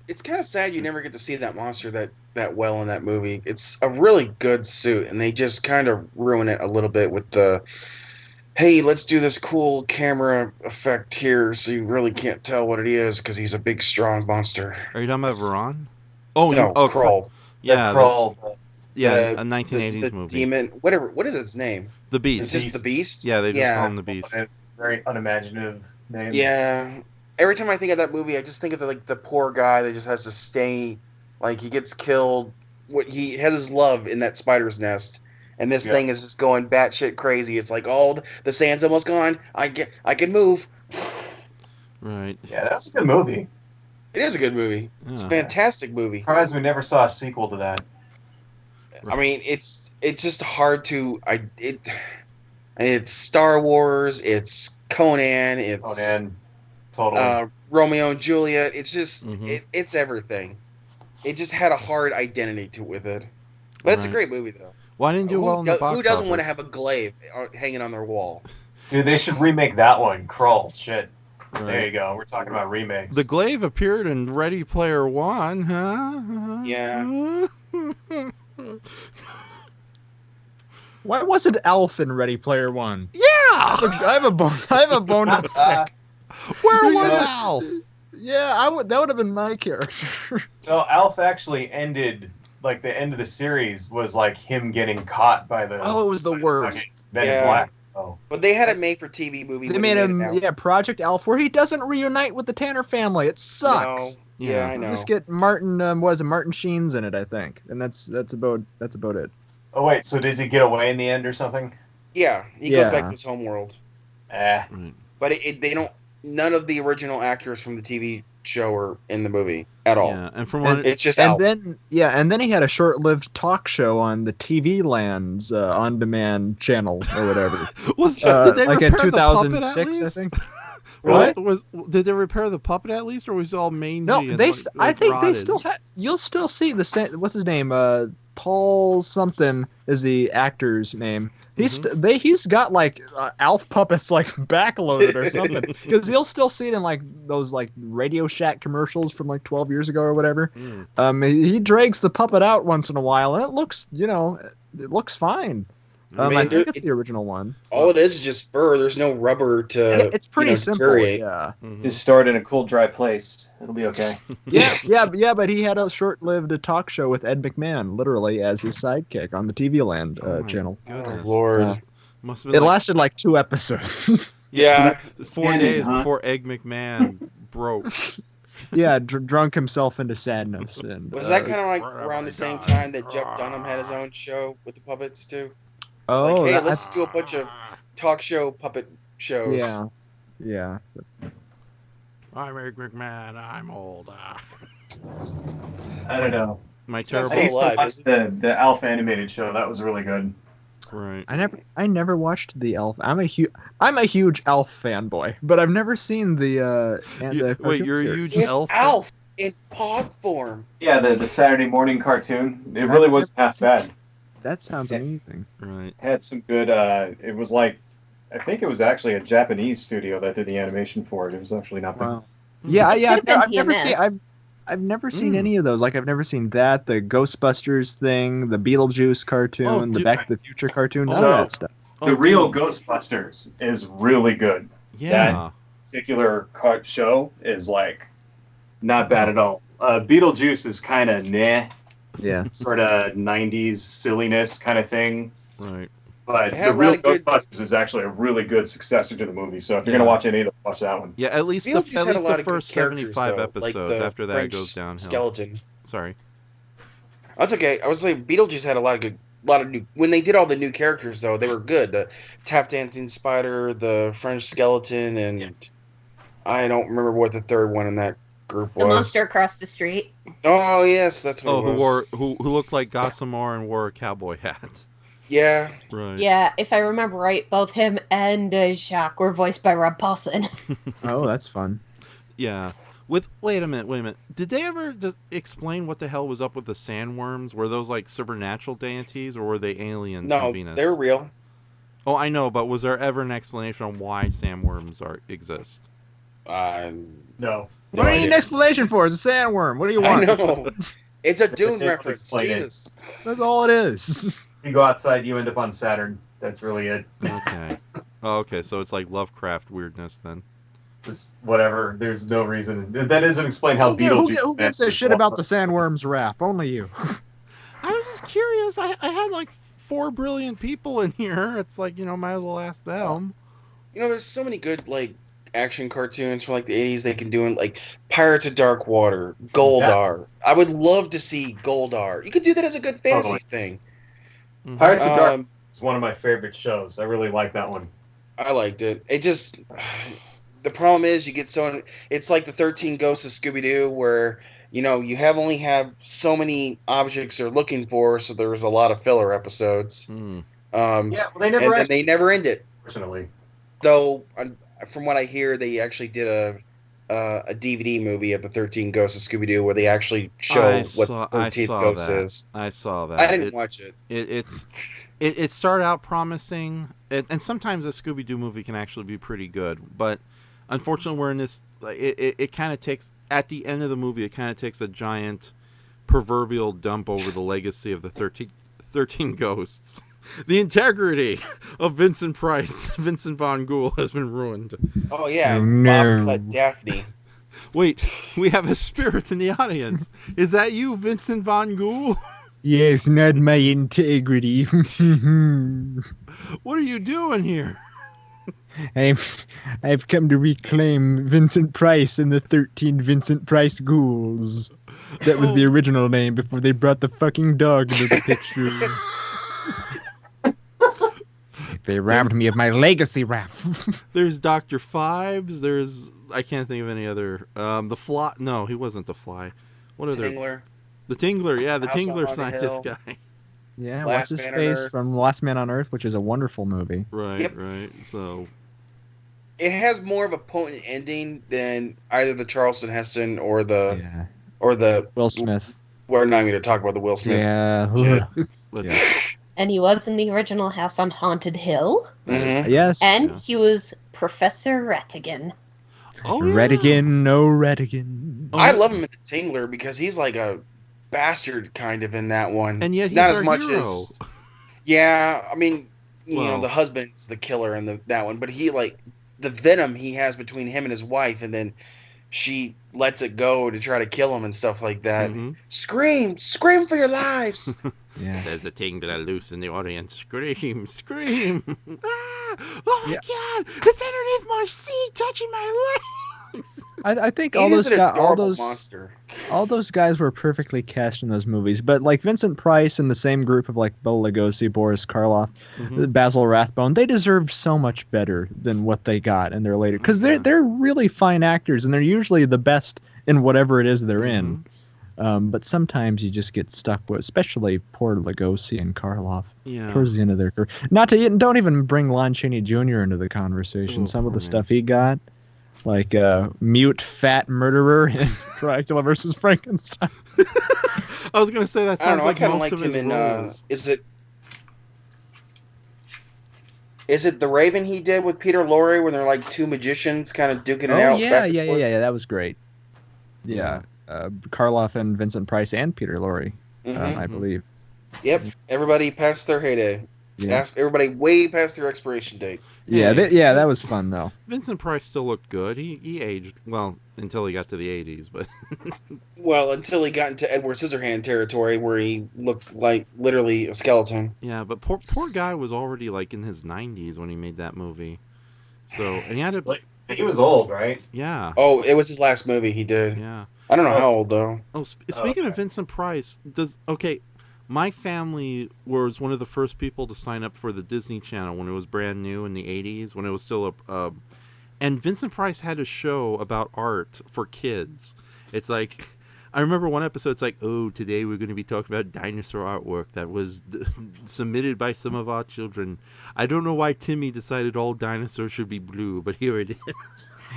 It's kind of sad you never get to see that monster that well in that movie. It's a really good suit, and they just kind of ruin it a little bit with the, hey, let's do this cool camera effect here so you really can't tell what it is because he's a big, strong monster. Are you talking about Varan? Oh, No, Kroll. Yeah, Crawl. a The 1980s the movie. demon, whatever. What is its name? The It's Beast. just the Beast. Yeah, they just call him the Beast. It's a very unimaginative name. Yeah. Every time I think of that movie, I just think of the poor guy that just has to stay, like he gets killed. He has his love in that spider's nest, and this Yeah. thing is just going batshit crazy. It's like, oh, the sand's almost gone. I can move. Right. Yeah, that was a good movie. It is a good movie. It's a Yeah. fantastic movie. Surprised we never saw a sequel to that. I mean, it's just hard to it's Star Wars. It's Conan. It's Conan, totally. Romeo and Juliet. It's just Mhm. it's everything. It just had a hard identity with it. But it's a Right. great movie though. Well, I didn't do well in the box Who doesn't want to office. have a glaive hanging on their wall? Dude, they should remake that one. Crawl. Shit. There Right. you go. We're talking about remakes. The glaive appeared in Ready Player One, huh? Yeah. Why wasn't Alf in Ready Player One? Yeah. I have a bone to pick. Where was Yeah. Alf? Yeah, that would have been my character. So Alf actually ended, like the end of the series was like him getting caught by the. Oh, it was the worst. Ben Yeah. Black. Oh. But they had a made-for-TV movie. They when made it him, out. Project Alf, where he doesn't reunite with the Tanner family. It sucks. Yeah, I know. Just get Martin. Was it Martin Sheen's in it? I think, and that's about it. Oh wait, so does he get away in the end or something? Yeah, he Yeah. goes back to his home world. Eh. Right. But they don't. None of the original actors from the TV show are in the movie at all. Yeah, and from what It's just And Alf. then he had a short-lived talk show on the TV Land's on-demand channel or whatever. was did they like in repair the puppet at 2006, I least? think. What did they repair the puppet at least, or was it all mangy? No, and, they. like, I think they rotted? still have. You'll still see the same. What's his name? Paul something is the actor's name. He's got like Alf puppets like backloaded or something because you'll still see it in like those like Radio Shack commercials from like 12 years ago or whatever. He drags the puppet out once in a while and it looks fine. I think it's the original one. All it is just fur. There's no rubber to. It's pretty simple. deteriorate. Yeah. Just store it in a cool, dry place. It'll be okay. Yeah, but he had a short-lived talk show with Ed McMahon, literally as his sidekick on the TV Land Oh my channel. Goodness. Lord. Must have been It like, lasted like 2 episodes. Yeah. 4 days before Egg McMahon broke. Yeah, drunk himself into sadness. And Was that kind of like around the same time that Jeff Dunham had his own show with the puppets too? oh, Like, hey, that- let's do a bunch of talk show puppet shows. yeah. I'm Egg McMahon. I'm old. I don't know. My It's not terrible. I used to alive, watch isn't the Alf animated show. That was really good. Right. I never watched the Elf. I'm a huge Elf fanboy, but I've never seen the. Wait, cartoon you're a series. huge It's Elf? Alf in pog form. Yeah, the Saturday morning cartoon. It really wasn't half bad. That sounds amazing. Right. Had some good. It was like, I think it was actually a Japanese studio that did the animation for it. It was actually not bad. Wow. Yeah. Could've been I've never seen. TMS. I've never seen Mm. any of those. Like I've never seen that, the Ghostbusters thing, the Beetlejuice cartoon, Oh, the dude, Back to the Future cartoon, none So- of that stuff. The real Ghostbusters is really good. Yeah. Particular show is like not bad at all. Beetlejuice is kind of nah, Yeah. sort of 90s silliness kind of thing. Right. But They had the a real lot of good- Ghostbusters is actually a really good successor to the movie. So if you're Yeah. gonna watch any of them, watch that one. Yeah, at least Beetlejuice had a lot the of good first characters, 75 though, episodes. like the After that, French it goes downhill. Skeleton. Sorry. That's okay. I was like, Beetlejuice had a lot of new. When they did all the new characters, though, they were good. The tap dancing spider, the French skeleton, and I don't remember what the third one in that group was. The monster across the street. Oh yes, that's what Oh, it was. who looked like Gossamer and wore a cowboy hat. Yeah. Right. Yeah, if I remember right, both him and Jacques were voiced by Rob Paulson. Oh, that's fun. Yeah. Wait a minute. Did they ever just explain what the hell was up with the sandworms? Were those like supernatural deities, or were they aliens No, from Venus? they're real. Oh, I know, but was there ever an explanation on why sandworms exist? No. What do you need an explanation for? It's a sandworm. What do you I want? know. It's a Dune They reference. explain it. Jesus. That's all it is. You go outside, you end up on Saturn. That's really it. Okay. Oh, okay, so it's like Lovecraft weirdness then. Just whatever. There's no reason. That doesn't explain how Beetlejuice. Who gives a shit about the sandworm's wrath? Only you. I was just curious. I had like 4 brilliant people in here. It's like, might as well ask them. There's so many good like action cartoons from like the 80s they can do in like Pirates of Dark Water, Goldar. I would love to see Goldar. You could do that as a good fantasy Totally. thing. Mhm. Pirates of Dark Um, is one of my favorite shows. I really like that one. I liked it. It just the problem is you get so it's like the 13 Ghosts of Scooby-Doo where you only have so many objects they're looking for, so there's a lot of filler episodes. Mm. Yeah, well, they And never then actually. they never end it. Personally, Though, from what I hear, they actually did a DVD movie of the 13 Ghosts of Scooby-Doo where they actually show I what saw- the 13th I saw ghost that. is. I saw that. I didn't watch it. It started out promising, and sometimes a Scooby-Doo movie can actually be pretty good, but unfortunately we're in this, it kind of takes, at the end of the movie, it kind of takes a giant proverbial dump over the legacy of the 13 ghosts. The integrity of Vincent Price, Vincent Von Ghoul, has been ruined. Oh yeah, Oh, no. Bob Cut Daphne. Wait, we have a spirit in the audience. Is that you, Vincent Von Ghoul? Yes, not my integrity. What are you doing here? I've come to reclaim Vincent Price and the 13 Vincent Price ghouls. That was the original name before they brought the fucking dog into the picture. They robbed me of my legacy rap. There's Dr. Phibes. There's I can't think of any other. The Fly. No, he wasn't the Fly. What are there? Tingler. The Tingler. Yeah, the House on Tingler Haunted scientist Hill. guy. Yeah, Last what's his Man on face Earth. from Last Man on Earth, which is a wonderful movie. Right. Yep. Right. So. It has more of a potent ending than either the Charleston Heston or the Yeah, Will Will Smith. We're not going to talk about the Will Smith. Yeah. Yeah. Let's, And he was in the original House on Haunted Hill. Mhm. Yes. And Yeah. he was Professor Rattigan. Oh, yeah. Redigan, no Redigan. Oh, I love him in the Tingler because he's like a bastard kind of in that one. And yet he's not our as much hero. as. Yeah, I mean, you Well- know, the husband's the killer in that one, but he like the venom he has between him and his wife, and then she lets it go to try to kill him and stuff like that. Mhm. Scream for your lives! Yeah. There's a Tingler loose in the audience. Scream, scream! Ah! Oh my Yeah. God! It's underneath my seat, touching my legs. I think He all is those an guys, adorable monster. all those guys were perfectly cast in those movies. But like Vincent Price and the same group of like Bela Lugosi, Boris Karloff, Mhm. Basil Rathbone, they deserved so much better than what they got in their later. Because Yeah. they're really fine actors and they're usually the best in whatever it is they're in. But sometimes you just get stuck with, especially poor Lugosi and Karloff Yeah. towards the end of their career. Don't even bring Lon Chaney Jr. into the conversation. Oh, Some of poor the man. stuff he got, like mute fat murderer in Dracula versus Frankenstein. I was gonna say that I don't sounds know. I like kind of most liked of his him in. roles. Is it the Raven he did with Peter Lorre when they're like two magicians kind of duking it Oh out? yeah, back and yeah, forth? that was great. Yeah, Karloff and Vincent Price and Peter Lorre, Mhm. I believe. Yep. Everybody past their heyday. Yeah, Everybody way past their expiration date. yeah, Yeah. that was fun though. Vincent Price still looked good. He aged well until he got to the 80s, but Well, until he got into Edward Scissorhand territory where he looked like literally a skeleton. yeah, but poor guy was already like in his 90s when he made that movie. So, and he had a He was old, right? yeah. Oh, it was his last movie he did. Yeah. I don't know how old though. Oh, speaking of okay. Vincent Price, my family was one of the first people to sign up for the Disney Channel when it was brand new in the 80s, when it was still and Vincent Price had a show about art for kids. It's like, I remember one episode, it's like, oh, today we're going to be talking about dinosaur artwork that was submitted by some of our children. I don't know why Timmy decided all dinosaurs should be blue, but here it is.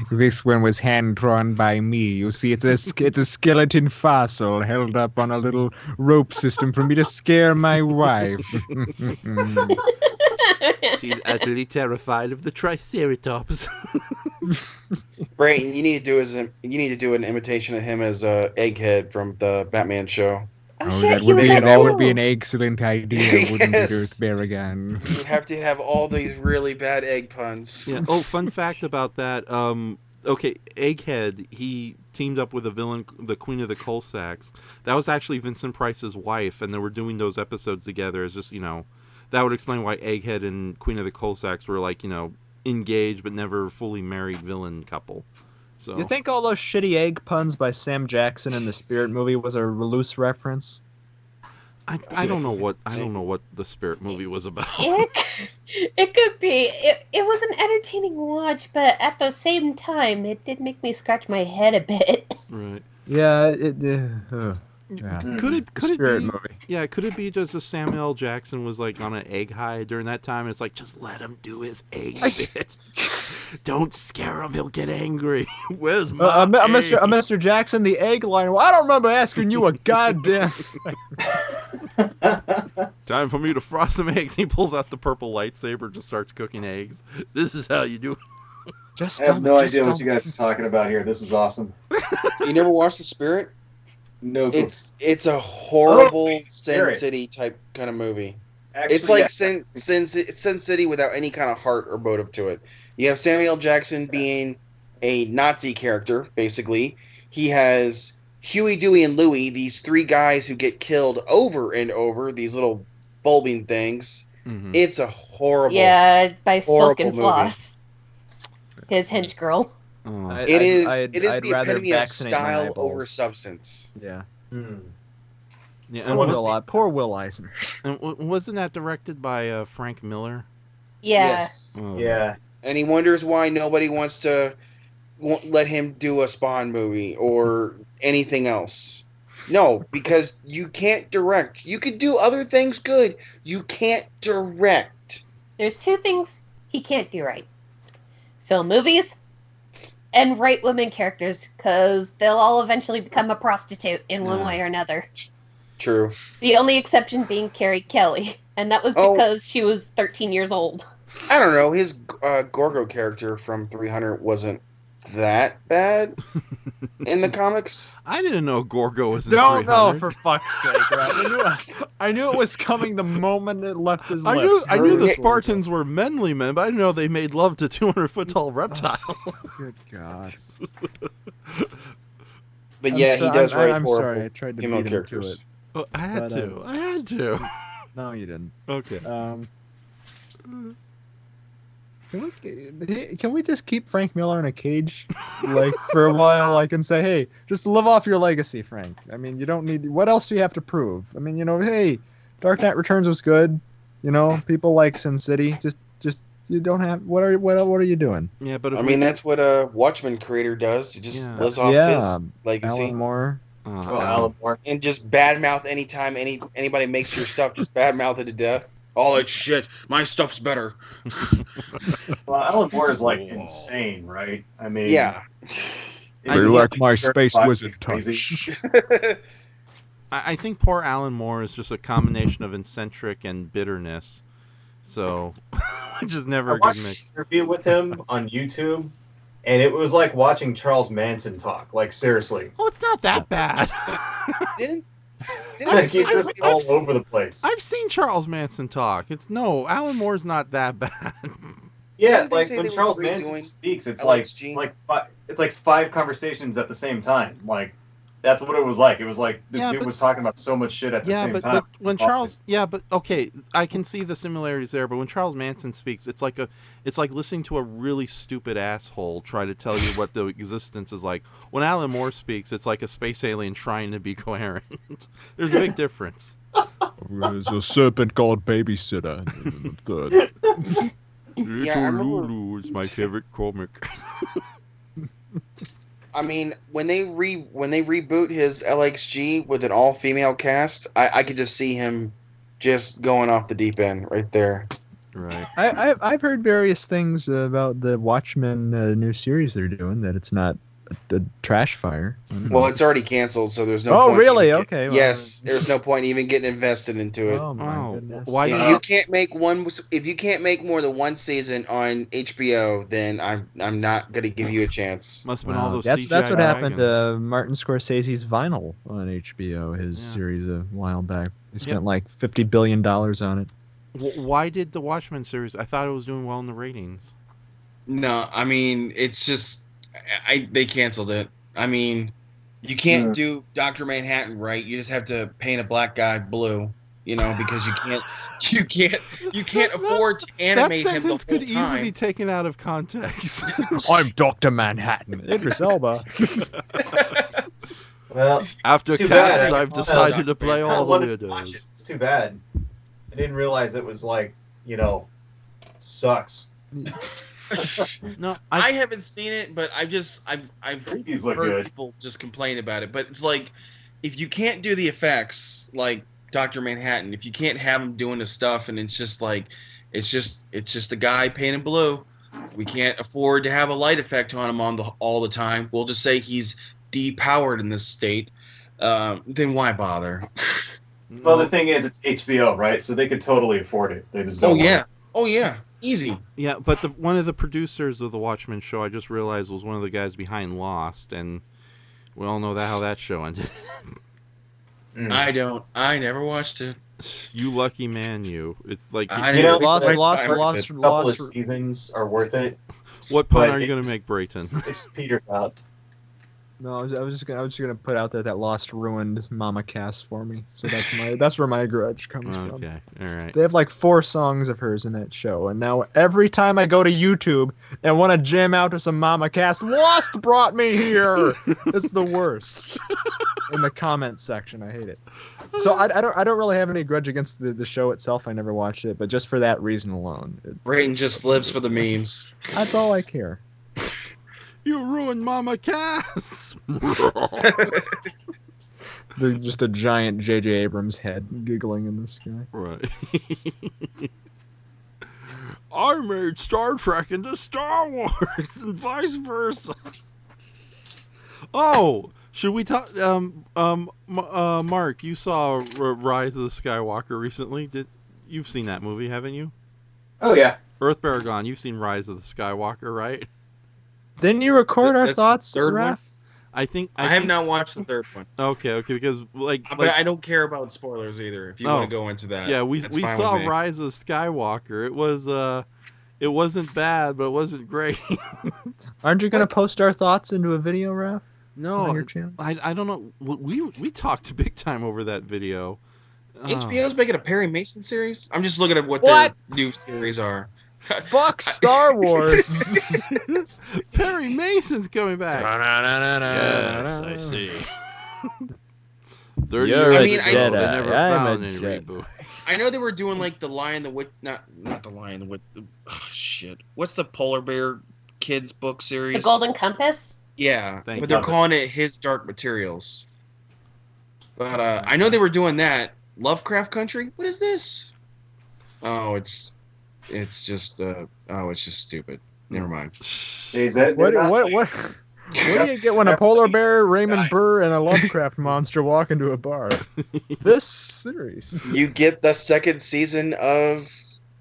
This one was hand drawn by me. You see, it's a skeleton fossil held up on a little rope system for me to scare my wife. She's utterly terrified of the Triceratops. Brayton, you need to do an imitation of him as Egghead from the Batman show. Oh, Oh, shit, that he would was be at that would be school. an excellent idea, wouldn't Yes. it, Earth Barragan? You have to have all these really bad egg puns. Yeah. Oh, fun fact about that. Okay, Egghead, he teamed up with a villain, the Queen of the Coalsacks. That was actually Vincent Price's wife, and they were doing those episodes together. As just, that would explain why Egghead and Queen of the Coalsacks were like, engaged but never fully married villain couple. So You think all those shitty egg puns by Sam Jackson in the Spirit movie was a loose reference? I don't know what the Spirit movie was about. It could be. It was an entertaining watch, but at the same time, it did make me scratch my head a bit. Right. Yeah, yeah. Could it Spirit be? movie. Yeah, could it be just that Samuel L. Jackson was like on an egg high during that time? And it's like, just let him do his egg bit. Don't scare him; he'll get angry. Where's my egg? Mr. Jackson, the egg line. Well, I don't remember asking you a goddamn. Time for me to frost some eggs. He pulls out the purple lightsaber, just starts cooking eggs. This is how you do it. Just I have no idea what you guys are talking about here. This is awesome. You never watched The Spirit? No, clue. It's a horrible Oh, Sin Spirit. City type kind of movie. Actually, It's like yeah. Sin City without any kind of heart or motive to it. You have Samuel L. Jackson being a Nazi character, basically. He has Huey, Dewey, and Louie, these three guys who get killed over and over, these little bulbing things. Mhm. It's a horrible, Yeah, by Silk horrible and movie. Floss. his hench girl. Oh. It is I'd the rather epitome of vaccinate my style eyeballs. over substance. Yeah. Yeah, Poor and, Poor Will Eisner. and wasn't that directed by Frank Miller? Yeah. Yes. Oh. Yeah. And he wonders why nobody wants to let him do a Spawn movie or anything else. No, because you can't direct. You could do other things good. You can't direct. There's two things he can't do right. Film movies and write women characters, because they'll all eventually become a prostitute in one Yeah. way or another. True. The only exception being Carrie Kelly, and that was Oh. because she was 13 years old. I don't know. His Gorgo character from 300 wasn't that bad in the comics. I didn't know Gorgo was in Don't know, 300. for fuck's sake, Rob. I knew it was coming the moment it left his I lips. knew the Yeah. Spartans were manly men, but I didn't know they made love to 200-foot tall reptiles. Good God. But yeah, he does write I'm horrible sorry, I tried to female beat him to characters. it. Oh, I had But, to. I had to. No, you didn't. Okay. Can we just keep Frank Miller in a cage, like, for a while? Like, and say, hey, just live off your legacy, Frank. I mean, you don't need. What else do you have to prove? I mean, hey, Dark Knight Returns was good. People like Sin City. Just you don't have. What are you doing? Yeah, but if I mean, that's what a Watchmen creator does. He just Yeah. lives off Yeah, his legacy Alan Moore. Alan Moore. and just badmouth anytime anybody makes your stuff. Just badmouth it to death. All that shit. My stuff's better. Well, Alan Moore is like Whoa. insane, right? I mean, Yeah. is he, like my certified Space Wizard crazy? touch. I think poor Alan Moore is just a combination of eccentric and bitterness. So, which is never I a good watched mix. an interview with him on YouTube, and it was like watching Charles Manson talk. Like, seriously. Oh, it's not that bad. Didn't Like, he's just I've all seen- over the place. I've seen Charles Manson talk. Alan Moore's not that bad. Yeah, Didn't they like say when they were Charles Manson redoing speaks, it's LXG? like five conversations at the same time. Like, that's what it was like. It was like this Yeah, dude but- was talking about so much shit at the Yeah, same but time. when Charles, okay, I can see the similarities there. But when Charles Manson speaks, it's like listening to a really stupid asshole try to tell you what the existence is like. When Alan Moore speaks, it's like a space alien trying to be coherent. There's a big difference. There's a serpent called Babysitter. In the third. Yeah, I remember- Lulu is my favorite comic. I mean, when they reboot his LXG with an all-female cast, I could just see him just going off the deep end right there. Right. I've heard various things about the Watchmen new series they're doing, that it's not a trash fire. I don't know. Well, it's already canceled, so there's no Oh, point. really? even Okay, well- yes, there's no point even getting invested into it. Oh my Oh, goodness. why If not? you can't make more than one season on HBO, then I'm not gonna give you a chance. Must have been all Wow, those that's CGI what happened dragons. to Martin Scorsese's Vinyl on HBO, his Yeah. series a while back. He spent Yep. like $50 billion on it. Why did the Watchmen series? I thought it was doing well in the ratings. No, I mean it's just they canceled it. I mean, you can't do Dr. Manhattan right. You just have to paint a black guy blue, because you can't afford to That animate him the whole sentence could easily be time. taken out of context. I'm Dr. Manhattan. Idris Elba. Well, After Too Cats, bad. I've decided to play I all the wanted to watch it. weirdos. It's too bad. I didn't realize it was like, sucks. No, I haven't seen it, but I've Previews look heard good. people just complain about it. But it's like, if you can't do the effects like Dr. Manhattan, if you can't have him doing the stuff, and it's just like, it's just a guy painted blue. We can't afford to have a light effect on him all the time. We'll just say he's depowered in this state. Then why bother? Well, the thing is, it's HBO, right? So they could totally afford it. They just don't. Oh yeah, easy. Yeah, but one of the producers of the Watchmen show, I just realized, was one of the guys behind Lost, and we all know how that show ended. I never watched it. You lucky man, you. It's like, I You know, didn't- Lost- Lost. A couple of seasons are worth it. what pun but are you going to it's- make, Brayton? It's petered out. No, I was just gonna put out there that Lost ruined Mama Cass for me. So that's where my grudge comes from. Okay, all right. They have like 4 songs of hers in that show, and now every time I go to YouTube and want to jam out to some Mama Cass, Lost brought me here. It's the worst. In the comments section, I hate it. So I don't really have any grudge against the show itself. I never watched it, but just for that reason alone, Brayton just lives for the memes. that's all I care. You ruined Mama Cass. They're just a giant J.J. Abrams head giggling in the sky. Right. I made Star Trek into Star Wars and vice versa. Oh, should we talk? Mark, you saw Rise of the Skywalker recently. You've seen that movie, haven't you? Oh yeah. Earth Baragon, you've seen Rise of the Skywalker, right? Didn't you record our That's the thoughts, third one? Raph? I think I have not watched the third one, Okay, because but I don't care about spoilers either. If you Oh. want to go into that, yeah, we that's fine saw with me. Rise of Skywalker. It wasn't bad, but it wasn't great. Aren't you gonna post our thoughts into a video, Raph? No, On your channel? I don't know. We talked big time over that video. HBO's making a Perry Mason series. I'm just looking at what What? their new series are. Fuck Star Wars. Perry Mason's coming back. Yes, I see. 30 You're years a ago, Jedi. they never I'm a found any Jedi. reboot. I know they were doing like the Lion, the Witch, not the Lion, the Witch. Shit, what's the polar bear kids book series? The Golden Compass? Yeah, Thank but you. they're calling it His Dark Materials. But I know they were doing that. Lovecraft Country. What is this? Oh, it's just it's just stupid. Never mind. Is that What do you get when a polar bear, Raymond Burr, and a Lovecraft monster walk into a bar? This series. You get the second season of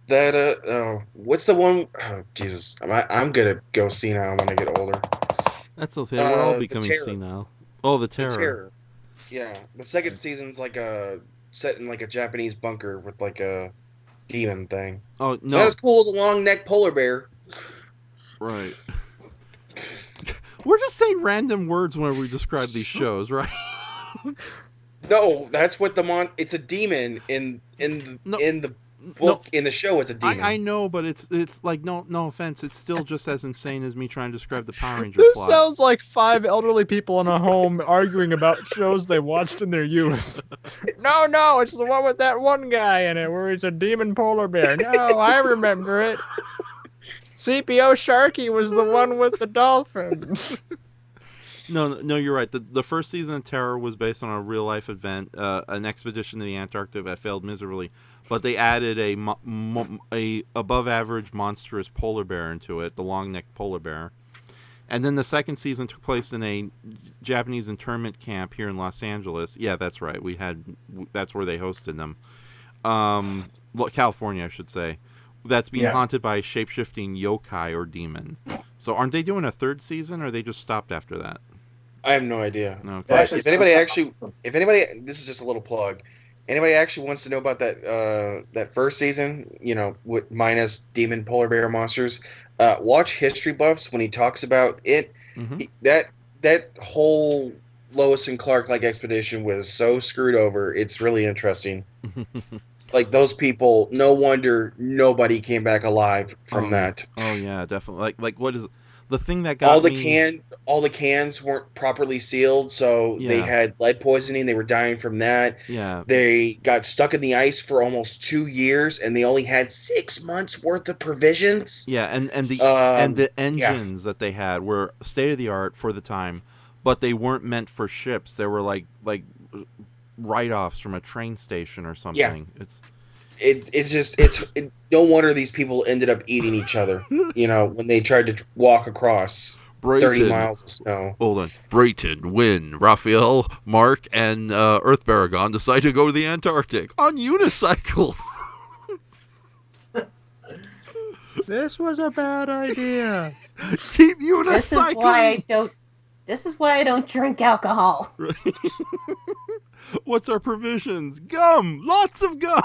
that. What's the one? Oh, Jesus, I'm gonna go senile when I get older. That's the thing. We're all The becoming Terror. senile. Oh, the The Terror. Terror. Yeah, the second season's like set in like a Japanese bunker with like a demon thing. Oh, So no. that's cool. The long neck polar bear. Right. We're just saying random words whenever we describe these shows, right? No, that's what it's a demon in the book. In the show, it's a demon. I know, but it's like no offense, it's still just as insane as me trying to describe the Power Ranger This plot. sounds like 5 elderly people in a home arguing about shows they watched in their youth. No, it's the one with that one guy in it where he's a demon polar bear. No, I remember it. CPO Sharky was the one with the dolphin. No, you're right. The first season of Terror was based on a real life event, an expedition to the Antarctic that failed miserably, but they added a above average monstrous polar bear into it, the long necked polar bear. And then the second season took place in a Japanese internment camp here in Los Angeles. Yeah, that's right. That's where they hosted them. California, I should say. That's being haunted by a shape-shifting yokai or demon. So aren't they doing a third season, or they just stopped after that? I have no idea. Okay. If anybody, this is just a little plug. Anybody actually wants to know about that first season, with minus demon polar bear monsters, watch History Buffs when he talks about it. Mm-hmm. That whole Lois and Clark expedition was so screwed over. It's really interesting. Like those people, no wonder nobody came back alive from that. Oh yeah, definitely. Like what is the thing that got all the cans weren't properly sealed, so they had lead poisoning. They were dying from that. Yeah. They got stuck in the ice for almost 2 years, and they only had 6 months worth of provisions. Yeah, and the engines that they had were state of the art for the time, but they weren't meant for ships. They were like write-offs from a train station or something. It's no wonder these people ended up eating each other. When they tried to walk across 30 miles of snow. Hold on. Brayton, Wynn, Raphael, Mark, and Earth Baragon decide to go to the Antarctic on unicycles. This was a bad idea. Keep unicycling. This is why I don't drink alcohol. What's our provisions? Gum! Lots of gum!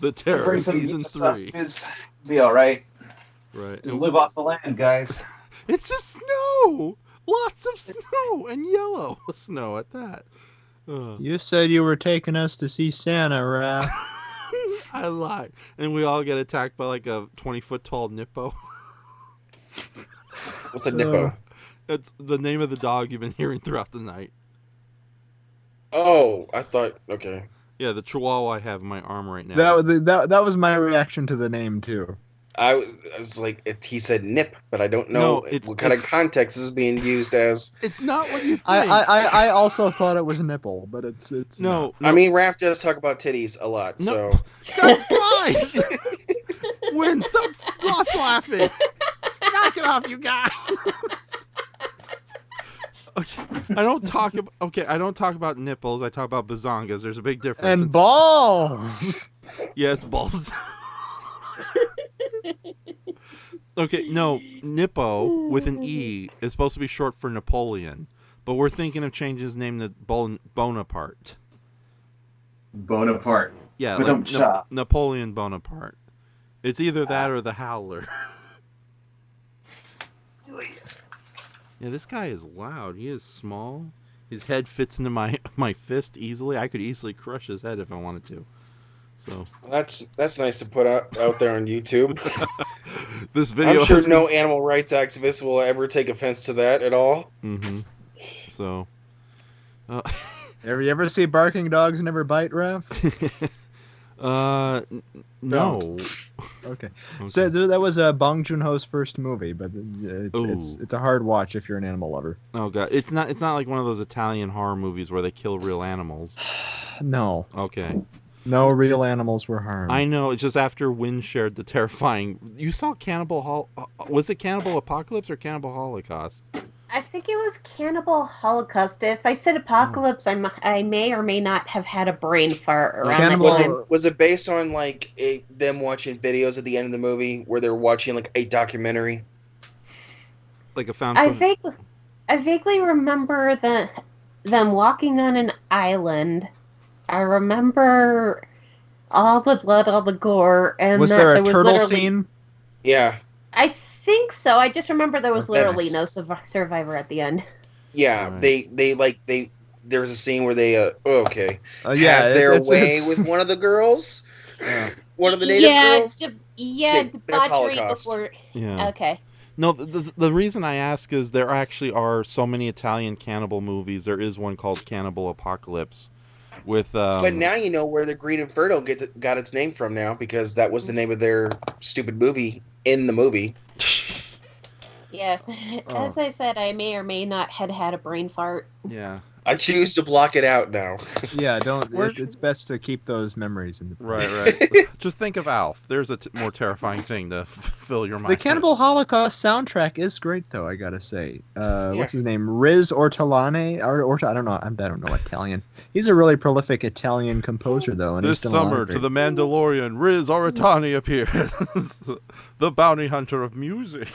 The Terror, Season 3. Be alright. Right. Just live off the land, guys. It's just snow. Lots of snow and yellow snow at that. You said you were taking us to see Santa, Raph. I lied. And we all get attacked by like a 20-foot tall Nippo. What's a Nippo? That's the name of the dog you've been hearing throughout the night. Oh, I thought. Okay. Yeah, the Chihuahua I have in my arm right now. That was my reaction to the name too. I was like, he said nip, but I don't know No, what kind of context this is being used as. It's not what you think. I also thought it was nipple, but it's no. I mean, Raph does talk about titties a lot, No. so. Guys! Win, stop laughing. Knock it off, you guys. Okay, I don't talk about nipples. I talk about bazongas. There's a big difference. And balls. Yes, balls. Okay, no, Nippo with an E is supposed to be short for Napoleon, but we're thinking of changing his name to Bonaparte. Bonaparte. Yeah, But like Napoleon Bonaparte. It's either that or the Howler. Yeah, this guy is loud. He is small. His head fits into my fist easily. I could easily crush his head if I wanted to. So That's nice to put out there on YouTube. this video. I'm sure no animal rights activist will ever take offense to that at all. Mm-hmm. So. Have you ever see barking dogs never bite, Raph? No. Okay. So that was Bong Joon-ho's first movie, but it's a hard watch if you're an animal lover. Oh god, it's not like one of those Italian horror movies where they kill real animals. No. Okay. No real animals were harmed. I know. It's just after Wynn shared the terrifying. You saw was it Cannibal Apocalypse or Cannibal Holocaust? I think it was Cannibal Holocaust. If I said Apocalypse, I may or may not have had a brain fart around that time. Was it based on like them watching videos at the end of the movie where they're watching like a documentary? Like a found. I vaguely remember them walking on an island. I remember all the blood, all the gore, and was there a turtle scene? Yeah. I think so. I just remember there was literally no survivor at the end. Yeah, right. There was a scene where they have their way with one of the girls. One of the native girls. Debauchery before. Yeah. Okay. No, the reason I ask is there actually are so many Italian cannibal movies. There is one called Cannibal Apocalypse. With but now you know where the Green Inferno got its name from now, because that was the name of their stupid movie in the movie. Yeah, as I said, I may or may not had a brain fart. Yeah. I choose to block it out now. Yeah, don't. It's best to keep those memories in the right. Just think of Alf. There's a more terrifying thing to fill your mind. The Cannibal Holocaust soundtrack is great, though. I gotta say. What's his name? Riz Ortolani, or I don't know. I don't know Italian. He's a really prolific Italian composer, though. And this summer, to the Mandalorian, Riz Ortolani appears, the bounty hunter of music.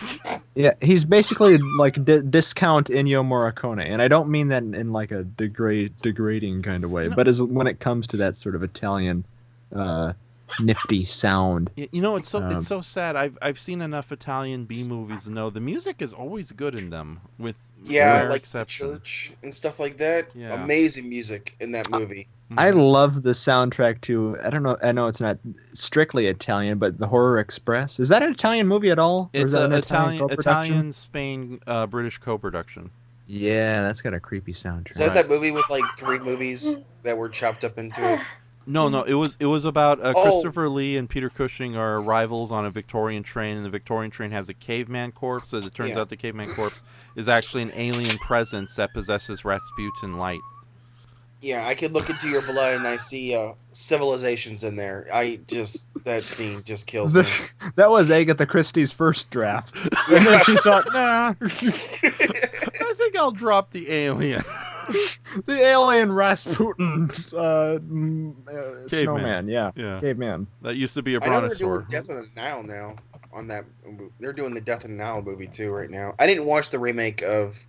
Yeah, he's basically like discount Ennio Morricone, and I don't mean that in like a degrading kind of way, but when it comes to that sort of Italian nifty sound. You know, it's so sad. I've seen enough Italian B movies to know the music is always good in them, with rare like exception. The Church and stuff like that. Yeah. Amazing music in that movie. I love the soundtrack to, I don't know, I know it's not strictly Italian, but The Horror Express. Is that an Italian movie at all? It's an Italian, Spain, British co-production. Yeah, that's got a creepy soundtrack. Is that movie with like 3 movies that were chopped up into it? No, it was about Christopher Lee and Peter Cushing are rivals on a Victorian train, and the Victorian train has a caveman corpse. As it turns out, the caveman corpse is actually an alien presence that possesses Rasputin light. Yeah, I could look into your blood and I see civilizations in there. That scene just kills me. That was Agatha Christie's first draft. And then she thought, nah. I think I'll drop the alien. The alien Rasputin snowman, yeah. Caveman. That used to be a I know they're brontosaur. doing Death on the Nile now. On that, they're doing the Death on the Nile movie too right now. I didn't watch the remake of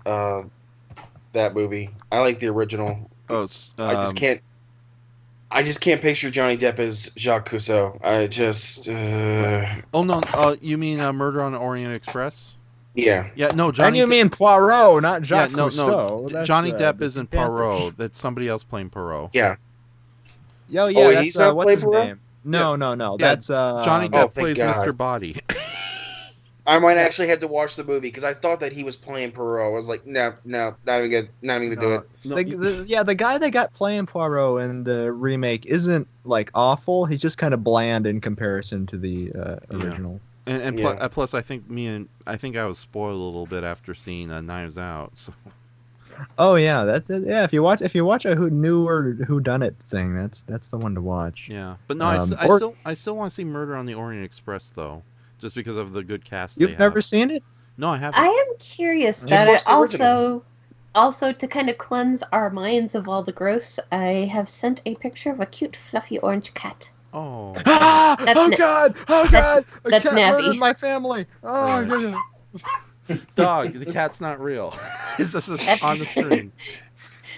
that movie. I like the original. Oh, I just can't picture Johnny Depp as Jacques Cousteau. I just. Oh no! You mean Murder on the Orient Express? Yeah. Yeah, no, And Johnny. you mean Poirot, not Jacques no, Cousteau. That's, Johnny Depp the isn't Pink Panther. Poirot. That's somebody else playing Poirot. Yeah. Oh, yeah, Oh, that's, he's not what's playing his Poirot? name? No, no. Yeah, That's, Johnny Oh, Depp thank plays God. Mr. Body. I might actually have to watch the movie because I thought that he was playing Perot. I was like, no, not even gonna, not even gonna do it. No, the guy they got playing Poirot in the remake isn't like awful. He's just kind of bland in comparison to the original. and Yeah. plus, I think I was spoiled a little bit after seeing Knives Out. So. Oh yeah, yeah. If you watch a newer whodunit thing, that's the one to watch. Yeah, but no, I still want to see Murder on the Orient Express though, just because of the good cast. You've never seen it? No, I haven't. I am curious Just about it. watch the original. Also to kind of cleanse our minds of all the gross, I have sent a picture of a cute, fluffy orange cat. Oh. Ah! That's Oh Na- God! Oh God! A that's cat Navi. murdered my family. Oh my Right. goodness! Dog, the cat's not real. It's just on the screen.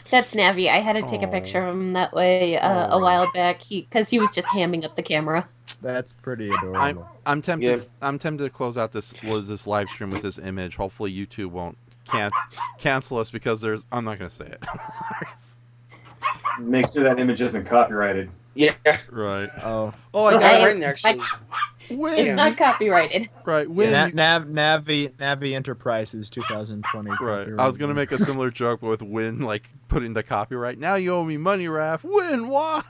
That's Navi. I had to take a Oh. picture of him that way Oh. a while back. Because he was just hamming up the camera. That's pretty adorable. I'm tempted. Yeah. I'm tempted to close out this live stream with this image. Hopefully, YouTube won't cancel us because there's. I'm not gonna say it. Make sure that image isn't copyrighted. Yeah. Right. Oh, Oh, I My got I- friend actually. Win. It's not copyrighted. Right. Win. Navi Enterprises 2020. Right. I was gonna make a similar joke, but with Win like putting the copyright. Now you owe me money, Raph. Win. Why?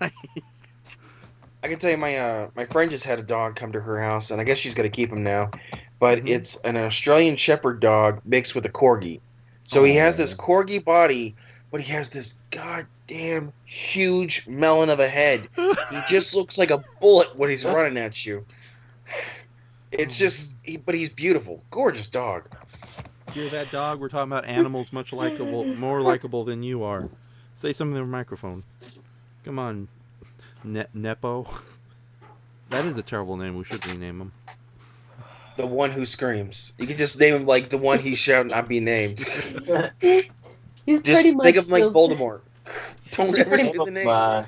I can tell you, my friend just had a dog come to her house, and I guess she's gonna keep him now. But Mhm. it's an Australian Shepherd dog mixed with a corgi. So he has this corgi body, but he has this goddamn huge melon of a head. He just looks like a bullet when he's running at you. It's just, but he's beautiful, gorgeous dog. Hear that, dog? We're talking about animals more likable than you are. Say something to the microphone. Come on, Nepo. That is a terrible name. We should rename him. The one who screams. You can just name him like the one he shall not be named. He's Just pretty much think of him like steals- Voldemort. Don't ever pretty say the name.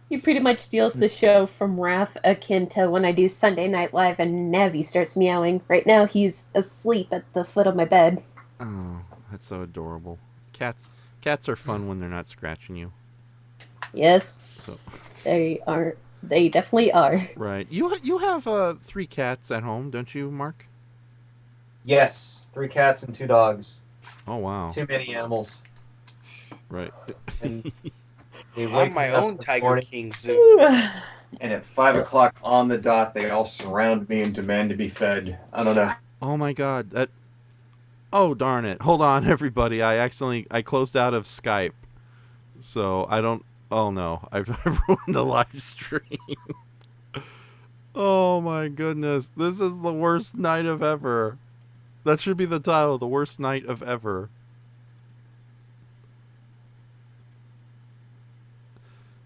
He pretty much steals the show from Raph, akin to when I do Sunday Night Live and Navi starts meowing. Right now, he's asleep at the foot of my bed. Oh, that's so adorable. Cats are fun when they're not scratching you. Yes, So they are. They definitely are. right. You have 3 cats at home, don't you, Mark? Yes, 3 cats and 2 dogs. Oh wow. Too many animals. Right. And they wake I'm my me up own in the Tiger morning, King soon. and at 5 o'clock on the dot, they all surround me and demand to be fed. I don't know. Oh my God. That. Oh darn it! Hold on, everybody. I closed out of Skype, so I don't. Oh no! I've ruined the live stream. Oh my goodness! This is the worst night of ever. That should be the title. The worst night of ever.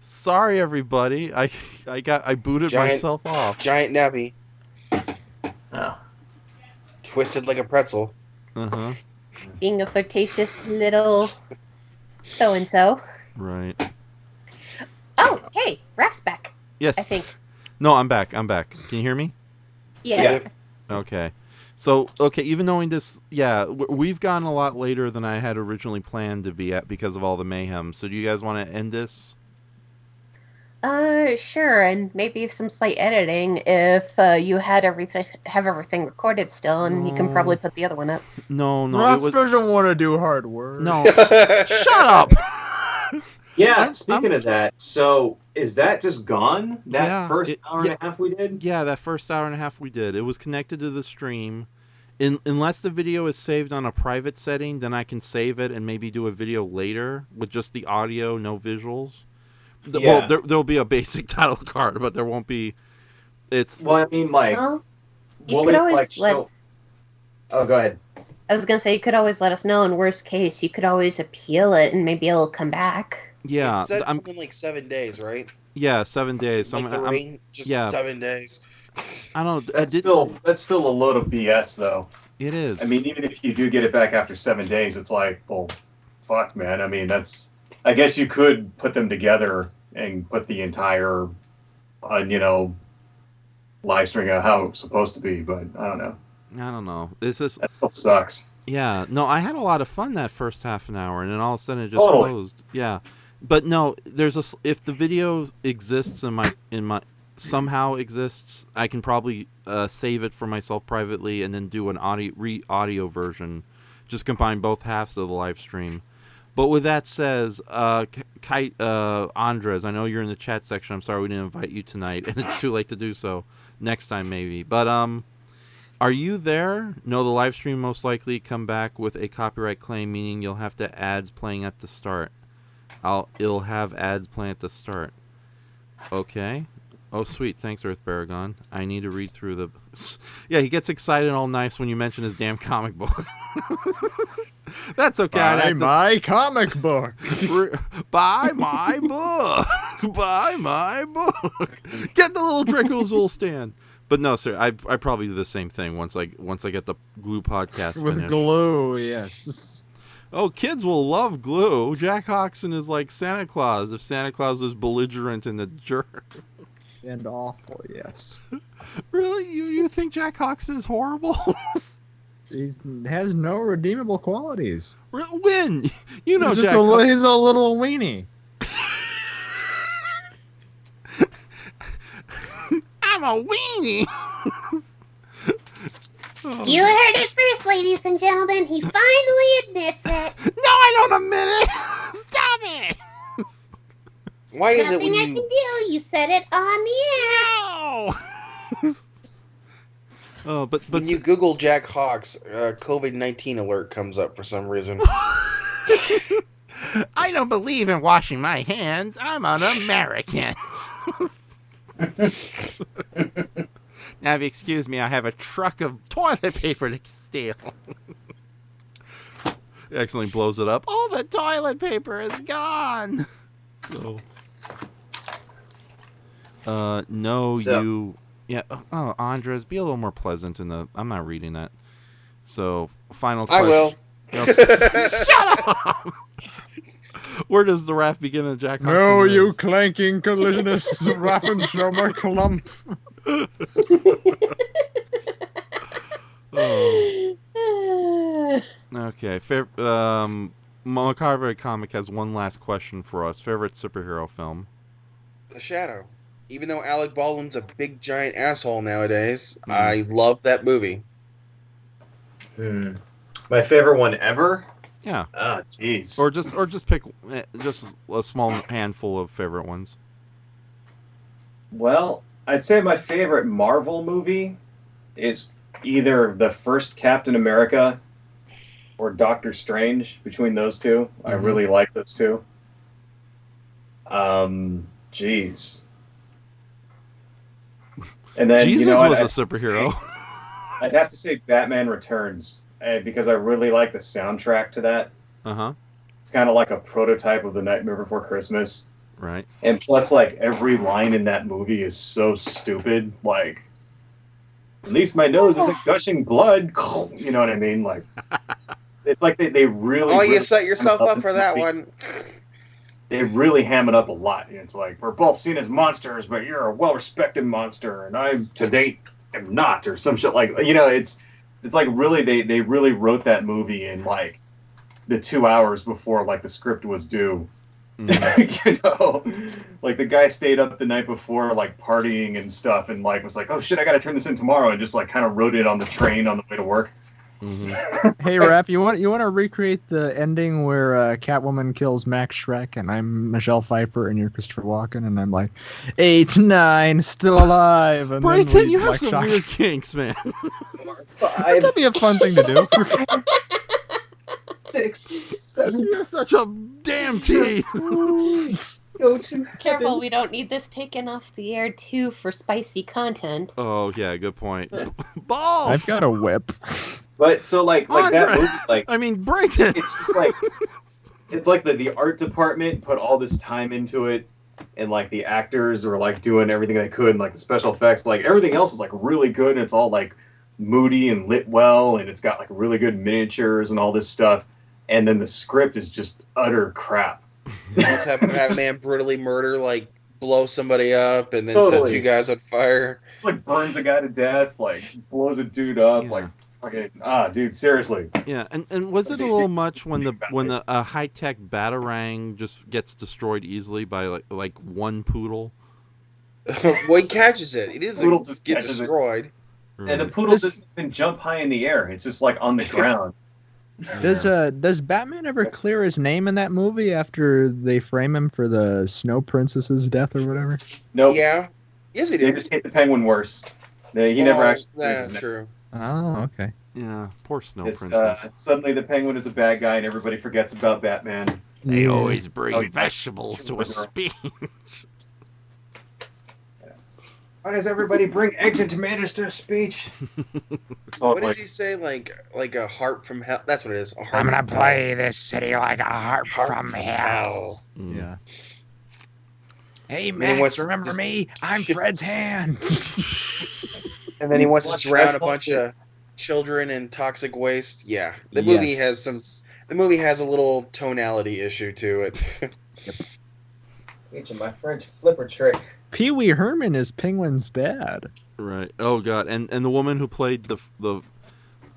Sorry, everybody. I booted Giant- myself off. Giant Navi, Oh. twisted like a pretzel. Uh-huh. Being a flirtatious little so and so. Right. Oh, hey, Raph's back. Yes. I think. No, I'm back. Can you hear me? Yeah. Yeah. Okay. So, even knowing this, yeah, we've gone a lot later than I had originally planned to be at because of all the mayhem. So do you guys want to end this? Sure, and maybe some slight editing if you have everything recorded still, and you can No. probably put the other one up. No, Ruff it was doesn't want to do hard work. no. Shut up. Yeah, I'm- speaking of that, so is that just gone? That Yeah, first hour and a half we did? Yeah, that first hour and a half we did. It was connected to the stream. Unless the video is saved on a private setting, then I can save it and maybe do a video later with just the audio, no visuals. Yeah. Well, there'll be a basic title card, but there won't be. It's Well, I mean, like, Well, you will could it, always like, let. show... Oh, go ahead. I was gonna say you could always let us know. In worst case, you could always appeal it, and maybe it'll come back. yeah. It said I'm something like 7 days, right? yeah 7 days. So Like the I'm, ring, just yeah. 7 days. I don't know. That's still a load of BS, though. It is. I mean, even if you do get it back after 7 days, it's like, well, fuck, man. I mean, I guess you could put them together and put the entire, live stream out how it's supposed to be, but I don't know. I don't know. This is That still sucks. yeah. No, I had a lot of fun that first half an hour, and then all of a sudden it just Totally. closed. Yeah, but no, there's if the video exists in my somehow exists, I can probably save it for myself privately and then do an audio version, just combine both halves of the live stream. But with that says, Andres, I know you're in the chat section. I'm sorry we didn't invite you tonight, and it's too late to do so. Next time maybe. But are you there? No, the live stream most likely come back with a copyright claim, meaning you'll have to ads playing at the start. It'll have ads playing at the start. Okay. Oh, sweet. Thanks, Earth Baragon. I need to read through the... Yeah, he gets excited all nice when you mention his damn comic book. That's okay. Buy my comic book. Buy my book. Buy my book. Get the little Dracozool stand. But no, sir, I probably do the same thing once I get the Glue podcast With finished. glue, yes. Oh, kids will love Glue. Jack Hodgson is like Santa Claus if Santa Claus was belligerent and a jerk. And awful, yes. Really? You think Jack Hodgson is horrible? He has no redeemable qualities. When? You know He's just Jack he's a little weenie. I'm a weenie. Oh. You heard it first, ladies and gentlemen. He finally admits it. No, I don't admit it. Stop it. Why is it Nothing when I can you... do. You said it on the air. No. Oh, but When you Google Jack Hawks, COVID-19 alert comes up for some reason. I don't believe in washing my hands. I'm an American. Now, if you excuse me, I have a truck of toilet paper to steal. He accidentally blows it up. All the toilet paper is gone. So, no, you... Yeah, oh, Andres, be a little more pleasant in the... I'm not reading that. So, final I question. will. Okay. Shut up! Where does the raft begin in Jack Hodgson No, you lives? clanking collisionist, Raffenstromer clump. Oh. Okay, Macabre Comic has one last question for us. Favorite superhero film? The Shadow. Even though Alec Baldwin's a big giant asshole nowadays, I love that movie. My favorite one ever? Yeah. Ah, jeez. Or just pick just a small handful of favorite ones. Well, I'd say my favorite Marvel movie is either the first Captain America or Doctor Strange. Between those two, I really like those two. Jeez. And then Jesus you know was what? a superhero. I'd have to say Batman Returns because I really like the soundtrack to that. Uh-huh. It's kind of like a prototype of The Nightmare Before Christmas. Right. And plus, like, every line in that movie is so stupid. Like, at least my nose isn't gushing blood. You know what I mean? Like, it's like they really... Oh, you really set yourself ham it up for that movie. one. They really ham it up a lot. It's like, we're both seen as monsters, but you're a well-respected monster, and I, to date, am not, or some shit like... You know, it's like, really, they really wrote that movie in, like, the 2 hours before, like, the script was due. You know, like the guy stayed up the night before, like partying and stuff, and like was like, "Oh shit, I gotta turn this in tomorrow," and just like kind of wrote it on the train on the way to work. Hey, Raph, you want to recreate the ending where Catwoman kills Max Schreck, and I'm Michelle Pfeiffer, and you're Christopher Walken, and I'm like, 8, 9, still alive. And then Brayton, we, you have like, some shock- weird kinks, man. That'd be a fun thing to do. 6, 7, You're such a damn tease. go to Careful, we don't need this taken off the air too for spicy content. Oh, yeah, good point. Balls! I've got a whip. But so like that Andre! movie, like I mean, Brayton! it's just like it's like the art department put all this time into it, and like the actors were like doing everything they could, and like the special effects, like everything else is like really good, and it's all like moody and lit well, and it's got like really good miniatures and all this stuff, and then the script is just utter crap. Let's have a man brutally murder, like, blow somebody up, and then set Totally. 2 guys on fire. It's like burns a guy to death, like blows a dude up, Yeah. like Okay, dude, seriously. Yeah, and was it a little much when a high tech Batarang just gets destroyed easily by like one poodle? Well, he catches it. He Poodle doesn't just get catches it. destroyed. And the Right. poodle doesn't even jump high in the air. It's just like on the ground. Does Batman ever clear his name in that movie after they frame him for the Snow Princess's death or whatever? Nope. Yeah. Yes, he They did. just hit the Penguin worse. He never actually. That's true. Oh, okay. Yeah, poor Snow It's, Princess. suddenly the Penguin is a bad guy and everybody forgets about Batman. They Yeah. always bring Oh, yeah. vegetables to a speech. Why does everybody bring eggs and tomatoes to a speech? What does he say? Like a harp from hell? That's what it is. A harp I'm gonna from hell. play this city like a harp from hell. Mm. Yeah. Hey then he wants Max, to remember just- me? I'm Fred's hand. And then he wants to Flush it drown out a bunch bullshit. of children in toxic waste. Yeah, the movie Yes. has some. The movie has a little tonality issue to it. Teaching my French flipper trick. Pee Wee Herman is Penguin's dad. Right. Oh god. And the woman who played the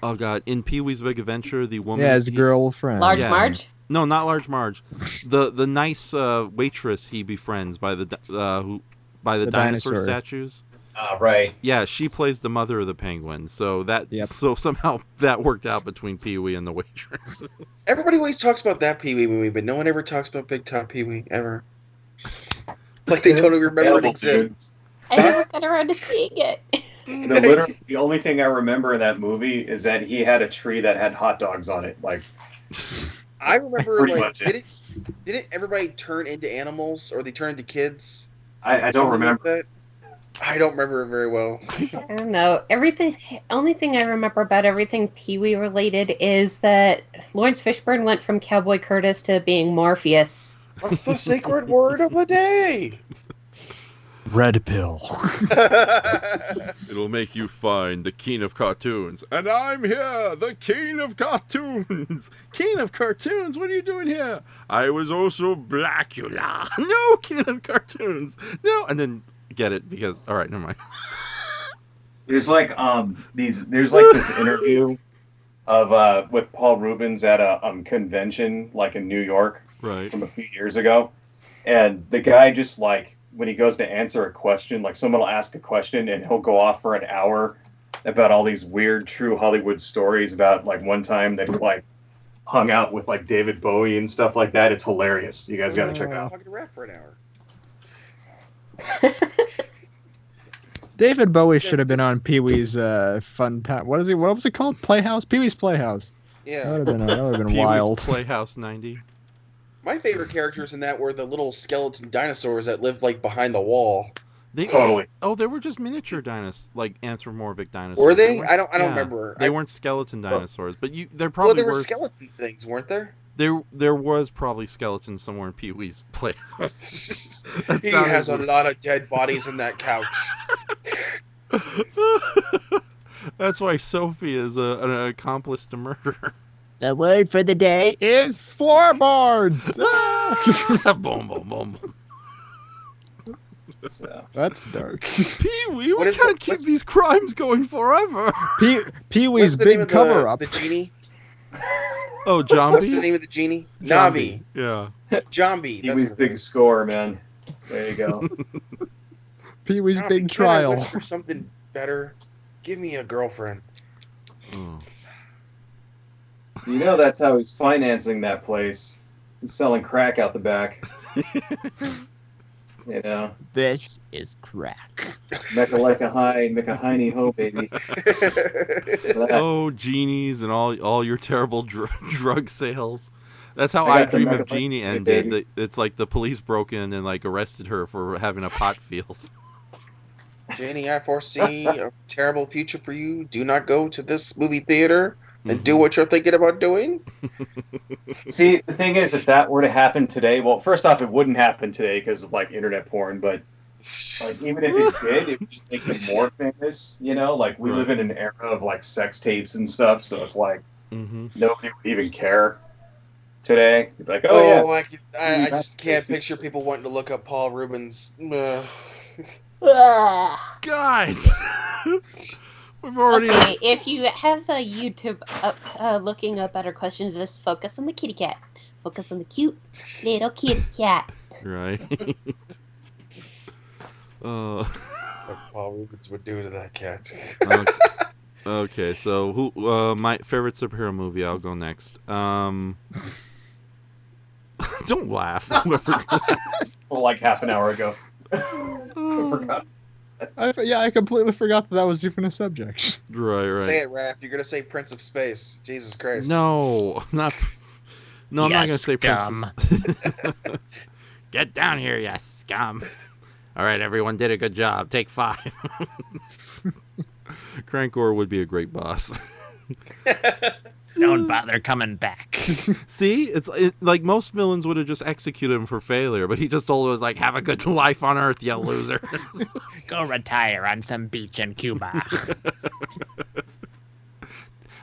oh god, in Pee Wee's Big Adventure, the woman. Yeah, his girlfriend. Large Yeah. Marge? No, not Large Marge. The nice waitress he befriends by the The dinosaur dinosaur. statues. Right. Yeah, she plays the mother of the penguin. So Yep. so somehow that worked out between Pee Wee and the waitress. Everybody always talks about that Pee Wee movie, but no one ever talks about Big Top Pee Wee ever. It's like they don't even remember it Terrible, exists. I never got around to seeing it. The only thing I remember in that movie is that he had a tree that had hot dogs on it. Like, I remember Pretty like much it. didn't everybody turn into animals or they turn into kids? I don't Something remember. like that? I don't remember it very well. I don't know. Only thing I remember about everything Pee Wee related is that Lawrence Fishburne went from Cowboy Curtis to being Morpheus. What's the sacred word of the day? Red pill. It'll make you find the king of cartoons. And I'm here, the king of cartoons. King of cartoons, what are you doing here? I was also Blackula. No, king of cartoons. No, and then get it because all right, never mind. There's like there's like this interview of with Paul Rubens at a convention like in New York Right. from a few years ago, and the guy just like when he goes to answer a question, like someone will ask a question and he'll go off for an hour about all these weird true Hollywood stories about like one time that he like hung out with like David Bowie and stuff like that. It's hilarious. You guys got to check it out. Talking to rap for an hour. David Bowie should have been on Pee Wee's fun time. What was it called? Playhouse? Pee Wee's Playhouse. That Yeah. would have been Pee-wee's wild. Playhouse 90. My favorite characters in that were the little skeleton dinosaurs that lived like behind the wall. They Totally. Oh, they were just miniature dinosaurs, like anthropomorphic dinosaurs. Were they? weren't- I don't yeah, remember. They weren't skeleton dinosaurs, but there probably Well, there were were skeleton things, weren't there? There was probably skeletons somewhere in Pee Wee's Playhouse. That He sounded has a weird. lot of dead bodies in that couch. That's why Sophie is an accomplice to murder. The word for the day Is floorboards. boom, boom, boom, boom. So. That's dark. Pee Wee, What we is can't it- keep what's- these crimes going forever. Pee What's Wee's the name big of cover up. The genie? Oh, What's the Jambi? name of the genie? Navi. Yeah. Jambi. Pee That's Wee's what it big was. score, man. There you go. Pee Wee's Navi, big can I trial. wish for something better. Give me a girlfriend. Oh. You know that's how he's financing that place. He's selling crack out the back. You know, This is crack. Mecca like a high, Mecca hiney ho, baby. Oh, genies and all your terrible drug sales. That's how I I got the Dream of megaphone, Jeannie hey, ended. baby. It's like the police broke in and like arrested her for having a pot field. Janie, I foresee a terrible future for you. Do not go to this movie theater and Mm-hmm. do what you're thinking about doing. See, the thing is, if that were to happen today, well, first off, it wouldn't happen today because of like internet porn. But like, even if it did, it would just make him more famous. You know, like we Right. live in an era of like sex tapes and stuff, so it's like Mm-hmm. nobody would even care today. You'd be like, Oh, oh I just can't picture people wanting to look up Paul Rubens. Guys, We've already. Okay, if you have a YouTube up looking up better questions, just focus on the kitty cat. Focus on the cute little kitty cat. Right. What Paul Rubens would do to that cat. Okay, so who? My favorite superhero movie. I'll go next. Don't laugh. Well, like half an hour ago. I forgot. I completely forgot that was even a subject. Right. Say it, Raph. You're gonna say Prince of Space. Jesus Christ. No, not. No, I'm not gonna say scum. Princess. Get down here, you scum! All right, everyone did a good job. Take 5. Crankor would be a great boss. Don't bother coming back. See, it's like most villains would have just executed him for failure, but he just told us like, "Have a good life on Earth, you loser." Go retire on some beach in Cuba.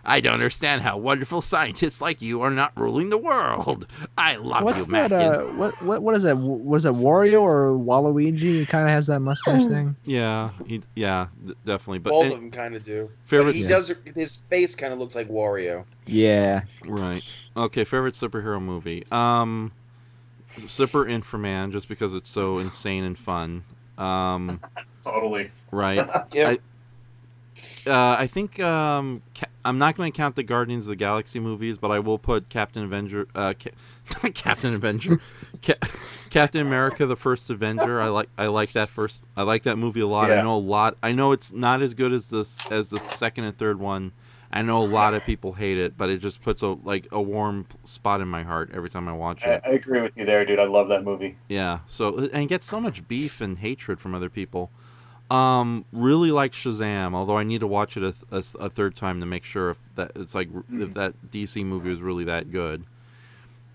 I don't understand how wonderful scientists like you are not ruling the world. I love What's you, that? Mackin. What is that? Was it Wario or Waluigi? He kind of has that mustache thing. Yeah, definitely. But Both of them kind of do. favorite, But he does. His face kind of looks like Wario. Yeah. right? Okay, favorite superhero movie. Super Inframan, just because it's so insane and fun. Totally. Right. Yep. I think I'm not going to count the Guardians of the Galaxy movies, but I will put Captain Avenger, Captain Avenger, Captain America: The First Avenger. I like that movie a lot. Yeah. I know it's not as good as the second and third one. I know a lot of people hate it, but it just puts a warm spot in my heart every time I watch it. I agree with you there, dude. I love that movie. Yeah. So and gets so much beef and hatred from other people. Really like Shazam, although I need to watch it a third time to make sure if that DC movie was really that good.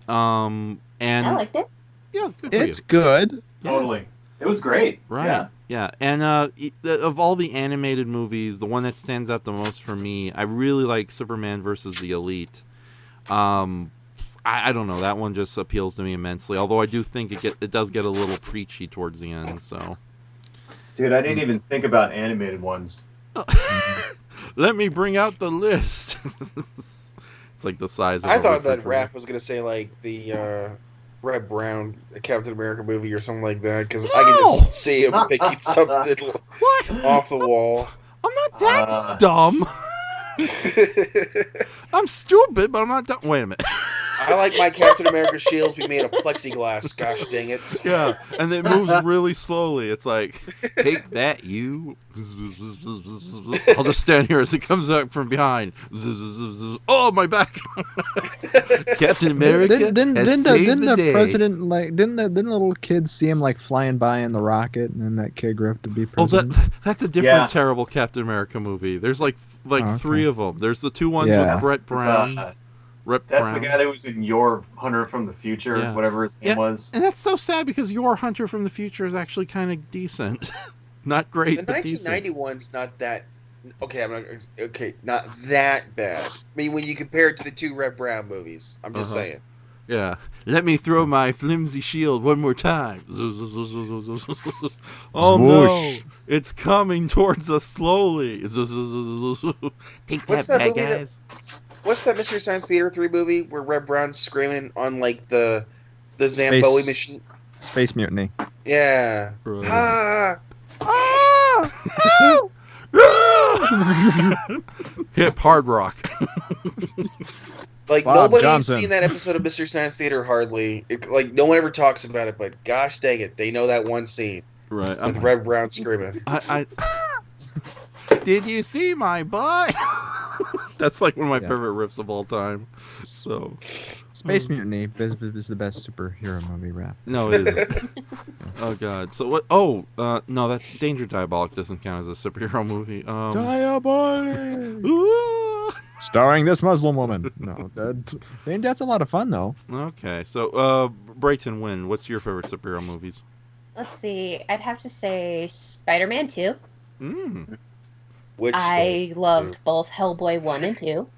And I liked it. yeah, good for It's you. good. Totally. It was great. Right. Yeah. And of all the animated movies, the one that stands out the most for me, I really like Superman versus the Elite. I don't know, that one just appeals to me immensely. Although I do think it does get a little preachy towards the end. So. Dude, I didn't even think about animated ones. Let me bring out the list. It's like the size of I a thought that refrigerator. Raph was gonna say like the Red Brown Captain America movie or something like that because I can just see him picking something What? off the wall. I'm not that Uh, dumb. I'm stupid, but I'm not dumb. Wait a minute. I like my Captain America shields be made of plexiglass. Gosh dang it! Yeah, and it moves really slowly. It's like, take that, you. I'll just stand here as it comes up from behind. Oh, my back. Captain America Didn't has the saved the day. president didn't the little kids see him like flying by in the rocket and then that kid grew up to be Oh, president? that's a different Yeah. terrible Captain America movie. There's like okay. 3 of them. There's the 2 ones Yeah. with Brett Brown. That's the guy that was in Your Hunter from the Future, Yeah. whatever his name was. And that's so sad because Your Hunter from the Future is actually kind of decent. Not great, The but decent. 1991's not that. Okay, not that bad. I mean, when you compare it to the 2 Red Brown movies, I'm just saying. Yeah. Let me throw my flimsy shield one more time. Oh Swoosh. no. It's coming towards us slowly. Take What's that that back, movie that- guys. What's that Mystery Science Theater 3 movie where Red Brown's screaming on like the Zamboni machine? Space Mutiny. Yeah. Right. Ah! Hip hard rock. Like Bob nobody's Johnson. seen that episode of Mystery Science Theater hardly. Like no one ever talks about it, but gosh dang it, they know that one scene Right. with Red Brown screaming. I Did you see my butt? That's like one of my Yeah. favorite riffs of all time. So Space Mutiny is the best superhero movie rap. no, it isn't. Oh god. So what? Oh, no, that Danger Diabolic doesn't count as a superhero movie. Diabolic! Ooh. Starring this Muslim woman. No, that's a lot of fun though. Okay, so Brayton Wynn, what's your favorite superhero movies? Let's see. I'd have to say Spider-Man 2. Which I loved both Hellboy 1 and 2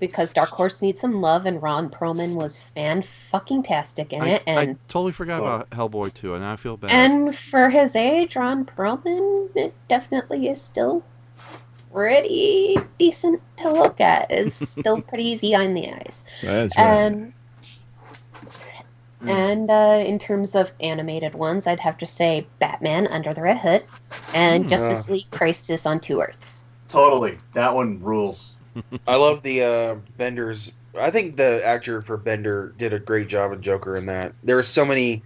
because Dark Horse needs some love and Ron Perlman was fan-fucking-tastic in it. I And totally forgot about Hellboy 2, and now I feel bad. and for his age, Ron Perlman, it definitely is still pretty decent to look at. It's still pretty easy on the eyes. That's right. And in terms of animated ones, I'd have to say Batman Under the Red Hood and Justice League Crisis on Two Earths. Totally. That one rules. I love the Bender's. I think the actor for Bender did a great job of Joker in that. There were so many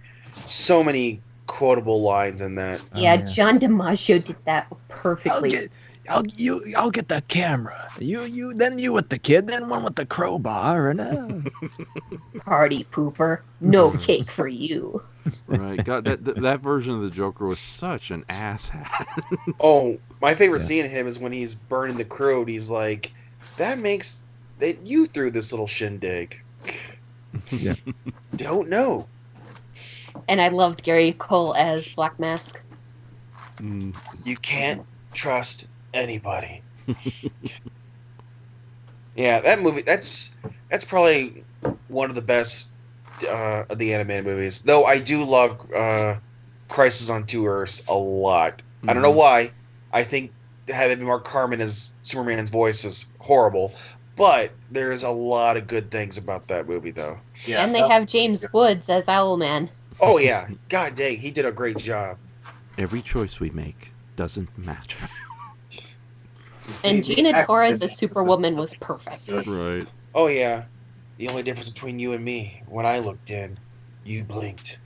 quotable lines in that. Yeah, John DiMaggio did that perfectly. I'll get the camera. You with the kid, then one with the crowbar, and Party pooper, no cake for you. Right. God, that version of the Joker was such an asshat. Oh, my favorite scene of him is when he's burning the crew and he's like, that makes that you threw this little shindig. Yeah. Don't know. And I loved Gary Cole as Black Mask. You can't trust anybody. Yeah, that movie, that's probably one of the best of the animated movies. Though I do love Crisis on Two Earths a lot. I don't know why. I think having Mark Harmon as Superman's voice is horrible, but there's a lot of good things about that movie, though. Yeah. And they have James Woods as Owlman. Oh yeah, god dang, he did a great job. Every choice we make doesn't matter. And Gina Torres as Superwoman was perfect. Right. Oh yeah, the only difference between you and me, when I looked in, you blinked.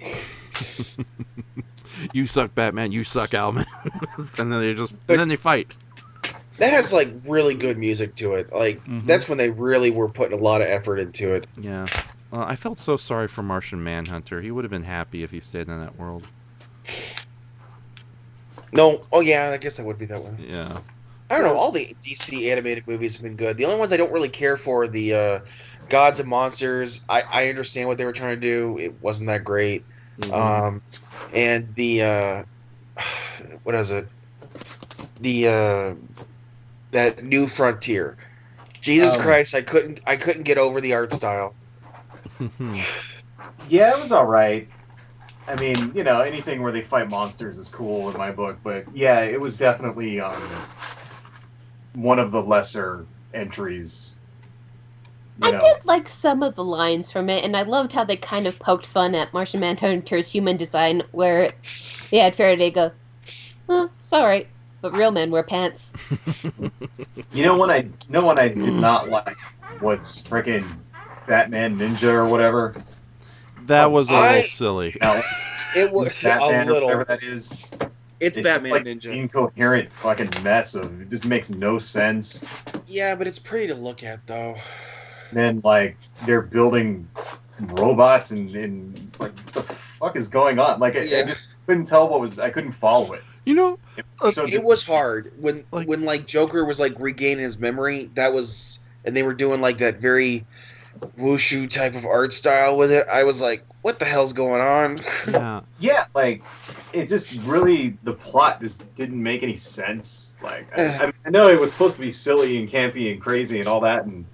You suck, Batman. You suck, Owlman. And then they fight. That has like really good music to it. Like that's when they really were putting a lot of effort into it. Yeah. I felt so sorry for Martian Manhunter. He would have been happy if he stayed in that world. No, oh yeah, I guess that would be that one. Yeah. I don't know. All the DC animated movies have been good. The only ones I don't really care for are the Gods and Monsters. I understand what they were trying to do. It wasn't that great. And the what is it? The that New Frontier. Jesus Christ, I couldn't get over the art style. Yeah, it was all right. I mean, you know, anything where they fight monsters is cool in my book, but yeah, it was definitely one of the lesser entries. I did like some of the lines from it, and I loved how they kind of poked fun at Martian Manhunter's human design, where they had Faraday go, "Oh, it's all right, but real men wear pants." You know what I did not like was freaking Batman Ninja or whatever. That was a little silly. No, It was Batman a or little. whatever that is. It's Batman just like Ninja. Incoherent fucking mess of it just makes no sense. Yeah, but it's pretty to look at though. And then like they're building robots and like what the fuck is going on? Like I just couldn't tell I couldn't follow it. You know, It was hard when Joker was like regaining his memory. That was, and they were doing like that very wushu type of art style with it. I was like, what the hell's going on? Yeah. Yeah, like it just really the plot just didn't make any sense. Like I know it was supposed to be silly and campy and crazy and all that, and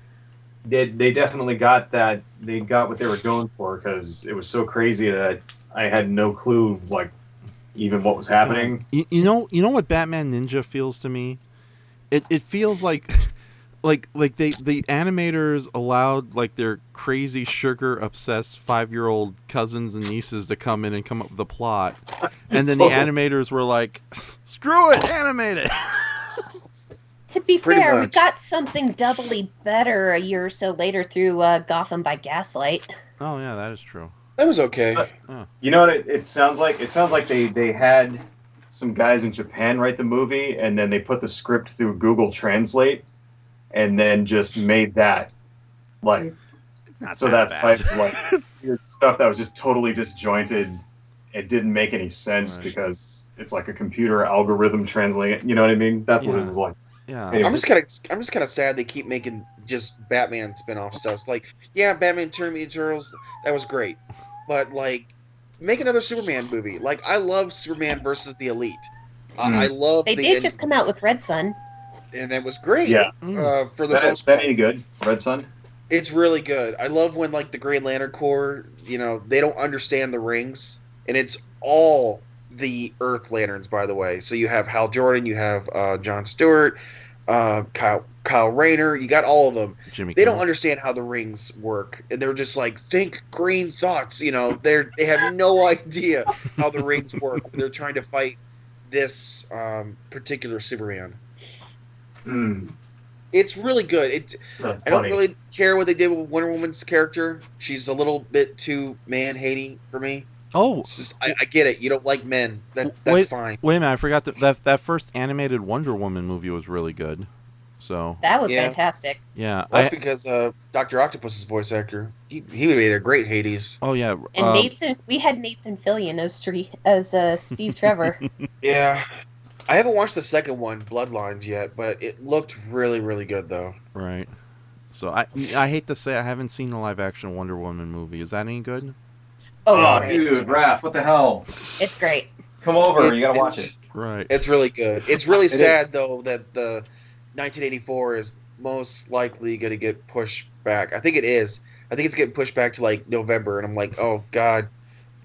they definitely got that. They got what they were going for because it was so crazy that I had no clue like even what was happening. You know what Batman Ninja feels to me? It feels like the animators allowed like their crazy sugar obsessed 5-year-old cousins and nieces to come in and come up with the plot, and then the animators were like, "Screw it, animate it." To be Pretty fair, we much. got something doubly better a year or so later through Gotham by Gaslight. Oh yeah, that is true. That was okay. You know what it sounds like? It sounds like they had some guys in Japan write the movie, and then they put the script through Google Translate, and then just made that like. It's not So that that's why bad. it's like weird stuff that was just totally disjointed. It didn't make any sense Right. because it's like a computer algorithm translating it. You know what I mean? That's what it Yeah. was like. Yeah. Anyway. I'm just kind of sad they keep making just Batman spin-off stuff. It's like, yeah, Batman Mutant Turtles, that was great, but like, make another Superman movie. Like, I love Superman versus the Elite. I love They did just come out with Red Sun. and it was great. Yeah. For the Is most that part. any good? Red Sun? It's really good. I love when like the Green Lantern Corps, you know, they don't understand the rings, and it's all the Earth Lanterns, by the way. So you have Hal Jordan, you have John Stewart, Kyle Rayner. You got all of them. Jimmy They don't Kimmel. understand how the rings work, and they're just like, think green thoughts. They have no idea how the rings work when they're trying to fight this particular Superman. Hmm. It's really good. That's I don't funny. really care what they did with Wonder Woman's character. She's a little bit too man-hating for me. Oh, It's just I get it. You don't like men. That's wait, fine. wait a minute! I forgot that first animated Wonder Woman movie was really good. So That was Yeah. fantastic. yeah, Well, that's because Dr. Octopus's voice actor. He would have made a great Hades. oh yeah, And we had Nathan Fillion as Steve Trevor. Yeah. I haven't watched the second one, Bloodlines, yet, but it looked really, really good, though. right. So I hate to say I haven't seen the live action Wonder Woman movie. Is that any good? Oh, Oh, it's great. dude, Raph, what the hell? It's great. Come over. You gotta watch it. Right. It's really good. It's really It is. sad, though, that the 1984 is most likely going to get pushed back. I think it is. I think it's getting pushed back to, like, November, and I'm like, oh, God.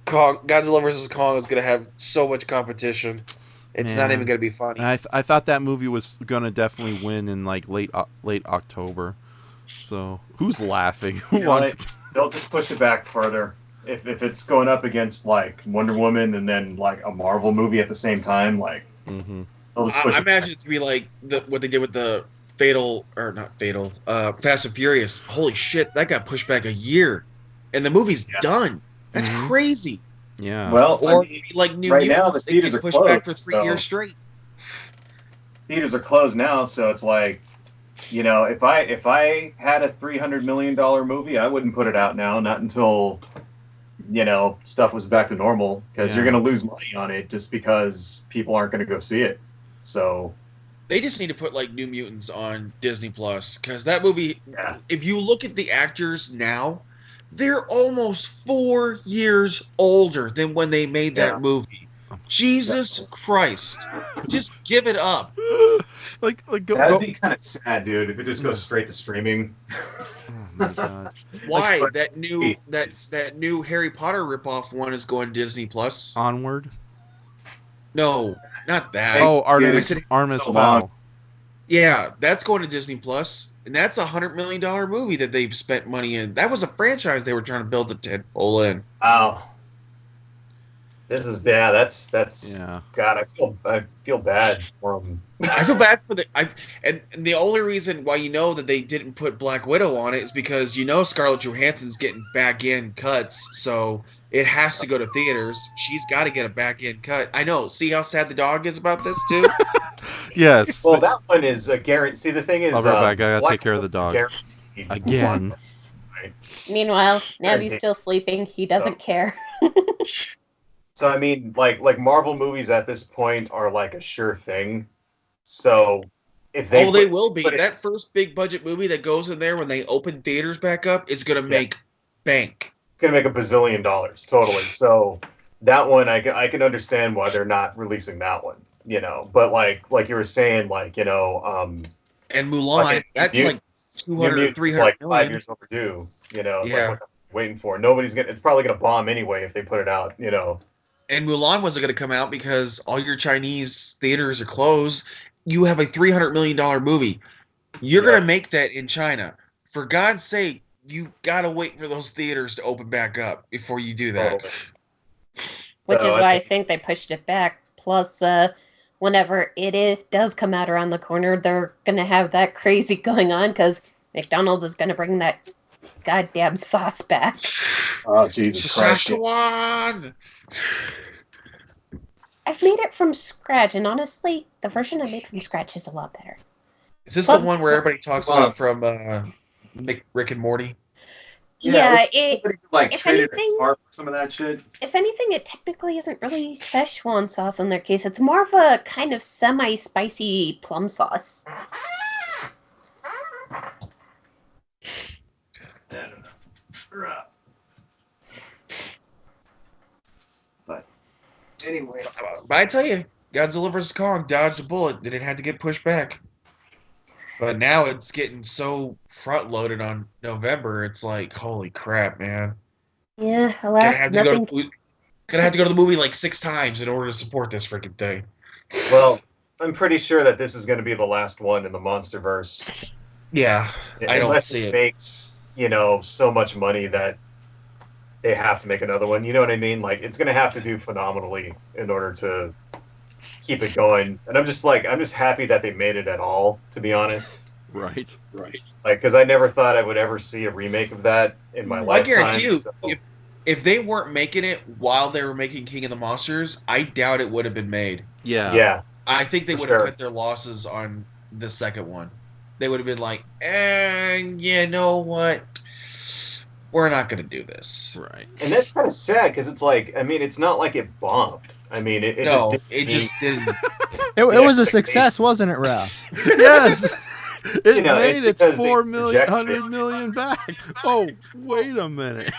Godzilla vs. Kong is going to have so much competition. It's not Man. even going to be funny. And I thought that movie was gonna definitely win in like late October. So who's laughing? Who You know wants? what? They'll just push it back further. If it's going up against like Wonder Woman and then like a Marvel movie at the same time, like Mm-hmm. they'll just I push it imagine it to be like what they did with the Fast and Furious. Holy shit, that got pushed back a year, and the movie's Yeah. done. That's Mhm. crazy. Yeah. back. Well, Or I mean, like New right now, Mutants, the they theaters get are pushed back for closed, 3 so- years straight. theaters are closed now, so it's like, you know, if I had a $300 million movie, I wouldn't put it out now, not until, you know, stuff was back to normal, because you're Yeah. going to lose money on it just because people aren't going to go see it. So, They just need to put like New Mutants on Disney Plus, because that movie. yeah. If you look at the actors now, they're almost 4 years older than when they made that Yeah. movie. Jesus Christ, just give it up. like go. That'd be kind of sad, dude, if it just goes straight to streaming. Oh my god. Why Like, that new Harry Potter ripoff one is going Disney Plus? Onward. No, not that. Oh, I Artemis said- Artemis so Fowl. long. Yeah, that's going to Disney Plus, and that's $100 million movie that they've spent money in. That was a franchise they were trying to build the tentpole in. Wow. That's Yeah. God, I feel bad for them. I feel bad for and the only reason why you know that they didn't put Black Widow on it is because you know Scarlett Johansson's getting back end cuts, so it has to go to theaters. She's got to get a back end cut. I know. See how sad the dog is about this too. Yes. Well, that one is a guarantee. See, the thing is, I'll be right back. I gotta Black take care of the dog. Widow's guaranteed. Again. Meanwhile, Navi's Guaranteed. still sleeping. He doesn't care. So I mean, like Marvel movies at this point are like a sure thing. So if they They will be. put it- That first big budget movie that goes in there when they open theaters back up is going to make bank. it's gonna make $1 billion totally. So that one I can understand why they're not releasing that one. You know, but like you were saying, like, you know, And Mulan, fucking that's New like Mutants- 200 or New Mutants is 300 like million. 5 years overdue. You know, it's Yeah. like, what they're waiting for. It's probably gonna bomb anyway if they put it out. You know. And Mulan wasn't going to come out because all your Chinese theaters are closed. You have a $300 million movie. You're Yeah. going to make that in China. For God's sake, you got to wait for those theaters to open back up before you do that. Totally. Which So is I why I think they pushed it back. Plus, whenever it does come out around the corner, they're going to have that crazy going on because McDonald's is going to bring that goddamn sauce back. Oh Jesus Christ! Szechuan! I've made it from scratch, and honestly, the version I made from scratch is a lot better. Is this the one where everybody talks about from Rick and Morty? Yeah, somebody like if traded anything- a car for some of that shit. if anything, it technically isn't really Szechuan sauce in their case. It's more of a kind of semi-spicy plum sauce. I don't know. But anyway, But I tell you, Godzilla vs. Kong dodged a bullet. Didn't have to get pushed back. But now it's getting so front-loaded on November. It's like, holy crap, man. Yeah, Gonna alas, have to go nothing. to, gonna have to go to the movie like 6 times in order to support this freaking thing. well, I'm pretty sure that this is going to be the last one in the MonsterVerse. Yeah, I don't Unless see it it. makes, so much money that they have to make another one. You know what I mean? Like, it's going to have to do phenomenally in order to keep it going. And I'm just happy that they made it at all, to be honest. Right. Like, because I never thought I would ever see a remake of that in my I lifetime. guarantee you, so- if they weren't making it while they were making King of the Monsters, I doubt it would have been made. Yeah. yeah. I think they For would have sure. cut their losses on the second one. They would have been like, you know what? We're not going to do this. Right. And that's kind of sad because it's like, I mean, it's not like it bombed. I mean, it No, just it just didn't. It Yeah, was a they- success, wasn't it, Ralph? Yes. It You know, made it's its because they 4 million, project 100 million back. Oh, wait a minute.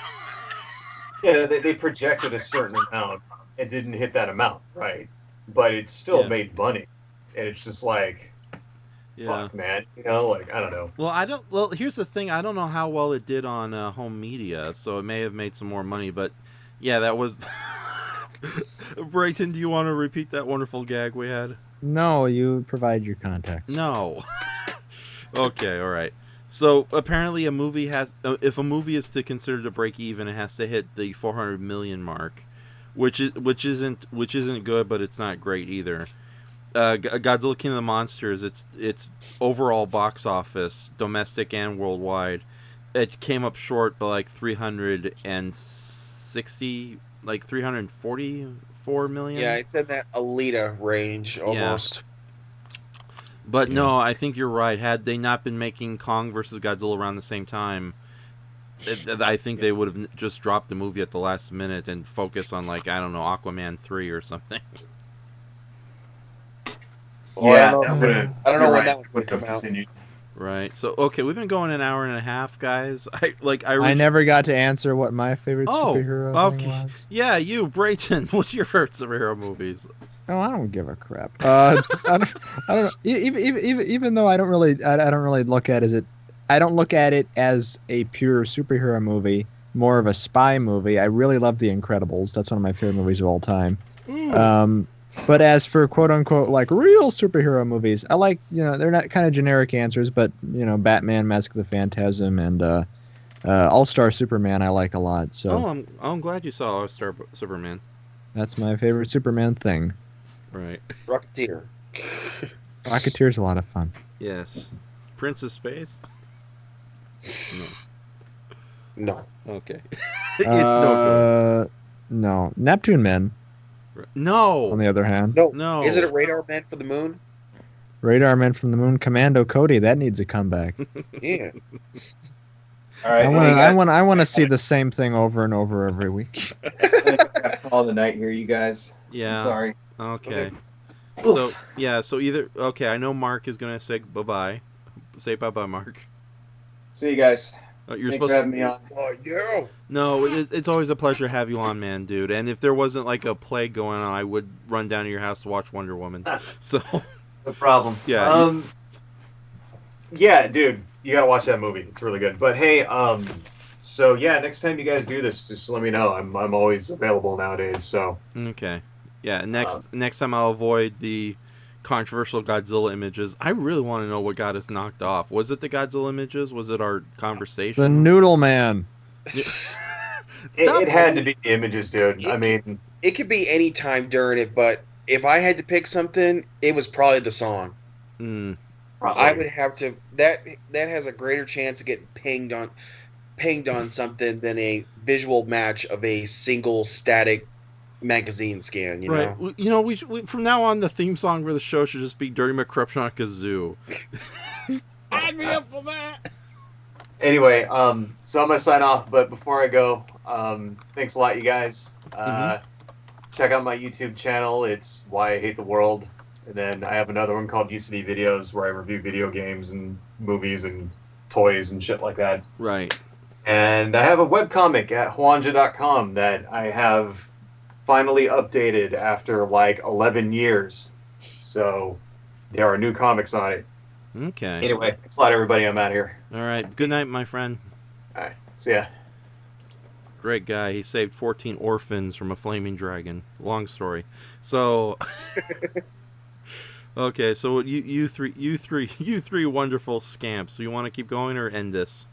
Yeah, they projected a certain amount and didn't hit that amount, right? But it still Yeah. made money, and it's just like, Yeah. fuck, man. Like, I don't know. Well, here's the thing. I don't know how well it did on home media, so it may have made some more money. But yeah, that was. Brayton, do you want to repeat that wonderful gag we had? No, you provide your contact. No. Okay, all right. So apparently, a movie has, if a movie is to consider to break even, it has to hit the 400 million mark, which isn't good, but it's not great either. Godzilla King of the Monsters, its overall box office, domestic and worldwide, it came up short by like 344 million. Yeah, it's in that Alita range almost. But no, I think you're right. Had they not been making Kong versus Godzilla around the same time, I think they would have just dropped the movie at the last minute and focused on, like, I don't know, Aquaman 3 or something. Well, yeah, I don't that know, would've- I don't know you're when right, that it would have come out. continued. Right. So, okay, we've been going an hour and a half, guys. I never got to answer what my favorite Oh, superhero okay. thing was. Yeah, you, Brayton. What's your favorite superhero movies? Oh, I don't give a crap. I don't know. Even though I don't really look at it as a pure superhero movie, more of a spy movie. I really love The Incredibles. That's one of my favorite movies of all time. But as for quote unquote like real superhero movies, I like, they're not kind of generic answers, but Batman, Mask of the Phantasm, and All-Star Superman I like a lot. So Oh, I'm glad you saw All-Star Superman. that's my favorite Superman thing. Right. Rocketeer. Rocketeer's a lot of fun. Yes. Prince of Space? No. Okay. It's no No. Neptune Men, good. No. on the other hand. No. No. Is it a radar man for the moon? Radar Men from the Moon, Commando Cody, that needs a comeback. Yeah. All right, I want to see the same thing over and over every week. Call the night here, you guys. Yeah. I'm sorry. Okay. So, yeah, okay, I know Mark is going to say bye-bye. Say bye-bye, Mark. See you guys. You're Thanks supposed for having me on. Oh, yeah. No, it's always a pleasure to have you on, man, dude. And if there wasn't like a plague going on, I would run down to your house to watch Wonder Woman. So, No problem. Yeah, Yeah, dude, you gotta watch that movie. It's really good. But hey, so yeah, next time you guys do this, just let me know. I'm always available nowadays. So okay. Yeah, next time I'll avoid the controversial Godzilla images. I really want to know what got us knocked off. Was it the Godzilla images? Was it our conversation? The Noodle Man. Stop. it had to be the images, dude. I mean, It could be any time during it, but if I had to pick something, it was probably the song. Mm, I would have to. That has a greater chance of getting pinged on something than a visual match of a single static magazine scan. You right. know. We from now on the theme song for the show should just be Dirty McCruption on a kazoo. I'd be up for that. Anyway, so I'm gonna sign off. But before I go, thanks a lot, you guys. Check out my YouTube channel. It's Why I Hate the World. And then I have another one called UCD Videos where I review video games and movies and toys and shit like that. Right. And I have a webcomic at Hwanja.com that I have finally updated after like 11 years. So there are new comics on it. Okay. Anyway, thanks a lot, everybody. I'm out of here. All right. Good night, my friend. All right. See ya. Great guy. He saved 14 orphans from a flaming dragon. Long story. So, Okay, so you three wonderful scamps. So you want to keep going or end this?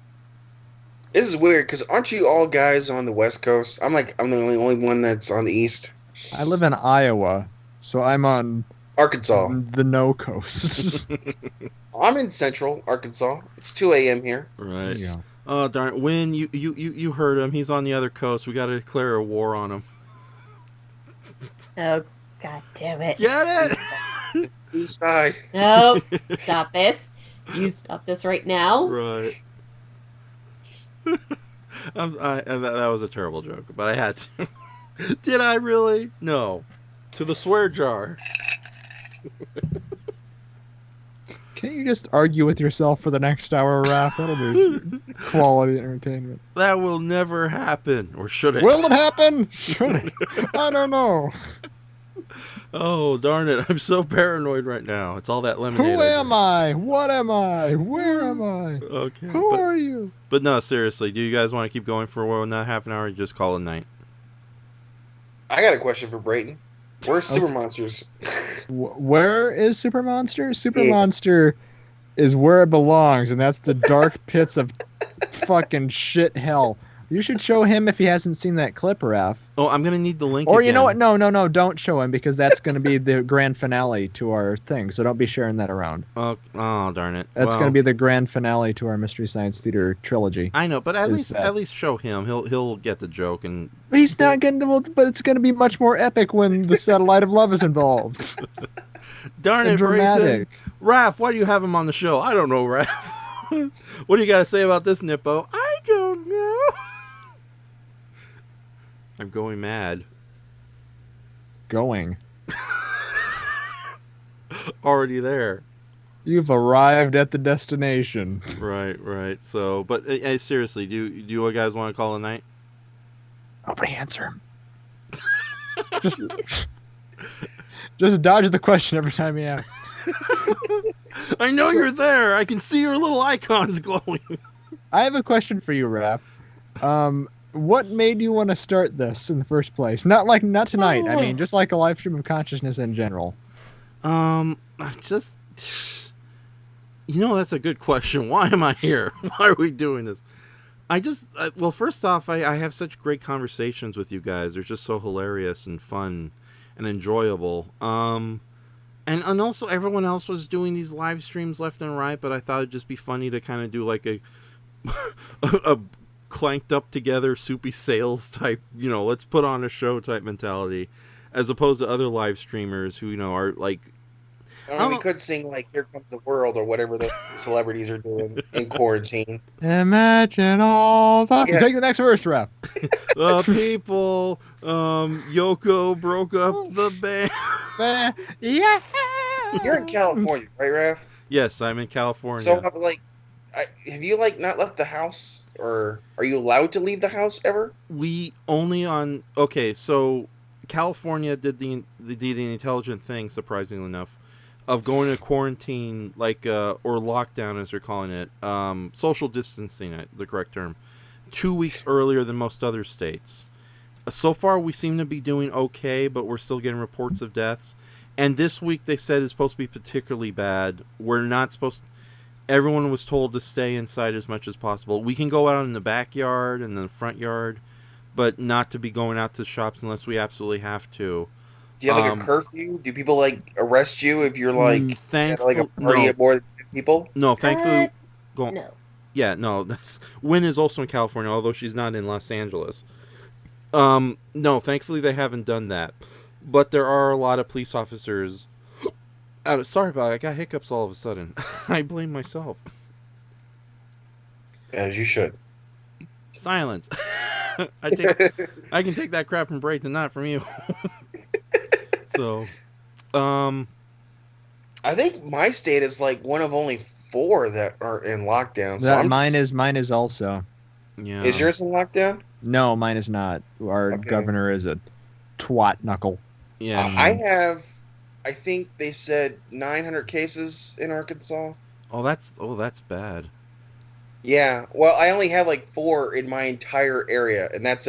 This is weird because aren't you all guys on the West Coast? I'm the only one that's on the East. I live in Iowa, so I'm on Arkansas. the no coast. I'm in Central Arkansas. It's 2 a.m. here. Right. Yeah. Oh darn! Win, you heard him. He's on the other coast. We got to declare a war on him. Oh, god damn it. Get it? East side. No, stop this. You stop this right now. Right. That was a terrible joke, but I had to. Did I really? No. To the swear jar. Can't you just argue with yourself for the next hour, Raph? That'll be quality entertainment. That will never happen, or should it? Will it happen? Should it? I don't know. Oh darn it! I'm so paranoid right now. It's all that lemonade. Who am I? What am I? Where am I? Okay. Who are you? But no, seriously, do you guys want to keep going for not half an hour? Or just call it a night. I got a question for Brayton. Where's Super Monsters? Where is Super Monster? Super Yeah. Monster is where it belongs, and that's the dark pits of fucking shit hell. You should show him if he hasn't seen that clip, Raph. Oh, I'm gonna need the link. Or again. you know what? No, don't show him because that's going to be the grand finale to our thing. So don't be sharing that around. Oh darn it! That's Well, going to be the grand finale to our Mystery Science Theater trilogy. I know, but at is that- least show him. He'll get the joke and. He's not going to, but it's going to be much more epic when the satellite of love is involved. Darn And it, Brayton. dramatic. Raph, why do you have him on the show? I don't know, Raph. What do you got to say about this, Nippo? I don't know. I'm going mad. Going. Already there. You've arrived at the destination. Right. So, but hey, seriously, do you guys want to call it a night? Nobody answer him. Just dodge the question every time he asks. I know you're there. I can see your little icons glowing. I have a question for you, Raph. What made you want to start this in the first place? Not tonight. I mean, just like a live stream of consciousness in general. Just, that's a good question. Why am I here? Why are we doing this? Well, first off, I have such great conversations with you guys. They're just so hilarious and fun and enjoyable. And also everyone else was doing these live streams left and right, but I thought it'd just be funny to kind of do like a clanked up together soupy sales type, let's put on a show type mentality, as opposed to other live streamers who, are like, We could sing like "Here Comes the World" or whatever the celebrities are doing in quarantine. Imagine all the... Yeah. Take the next verse, Raph. people, Yoko broke up the band. Yeah. You're in California, right, Raph? Yes, I'm in California. So, have you not left the house, or are you allowed to leave the house ever? We only on so California did the intelligent thing, surprisingly enough, of going to quarantine, like or lockdown as they're calling it, social distancing, the correct term, 2 weeks earlier than most other states. So far, we seem to be doing okay, but we're still getting reports of deaths. And this week they said is supposed to be particularly bad. We're not supposed. Everyone was told to stay inside as much as possible. We can go out in the backyard and the front yard, but not to be going out to shops unless we absolutely have to. Do you have a curfew? Do people arrest you if you're at a party at more than 10 people? No, thankfully. No. Yeah, no. Wynn is also in California, although she's not in Los Angeles. No, thankfully they haven't done that. But there are a lot of police officers. Sorry about it. I got hiccups all of a sudden. I blame myself. As you should. Silence. I can take that crap from Brayton, not from you. So, I think my state is one of only 4 that are in lockdown. So Mine is also. yeah. Is yours in lockdown? No, mine is not. Our Okay. governor is a twat knuckle. Yeah. I think they said 900 cases in Arkansas. Oh, that's bad. Yeah. Well, I only have 4 in my entire area, and that's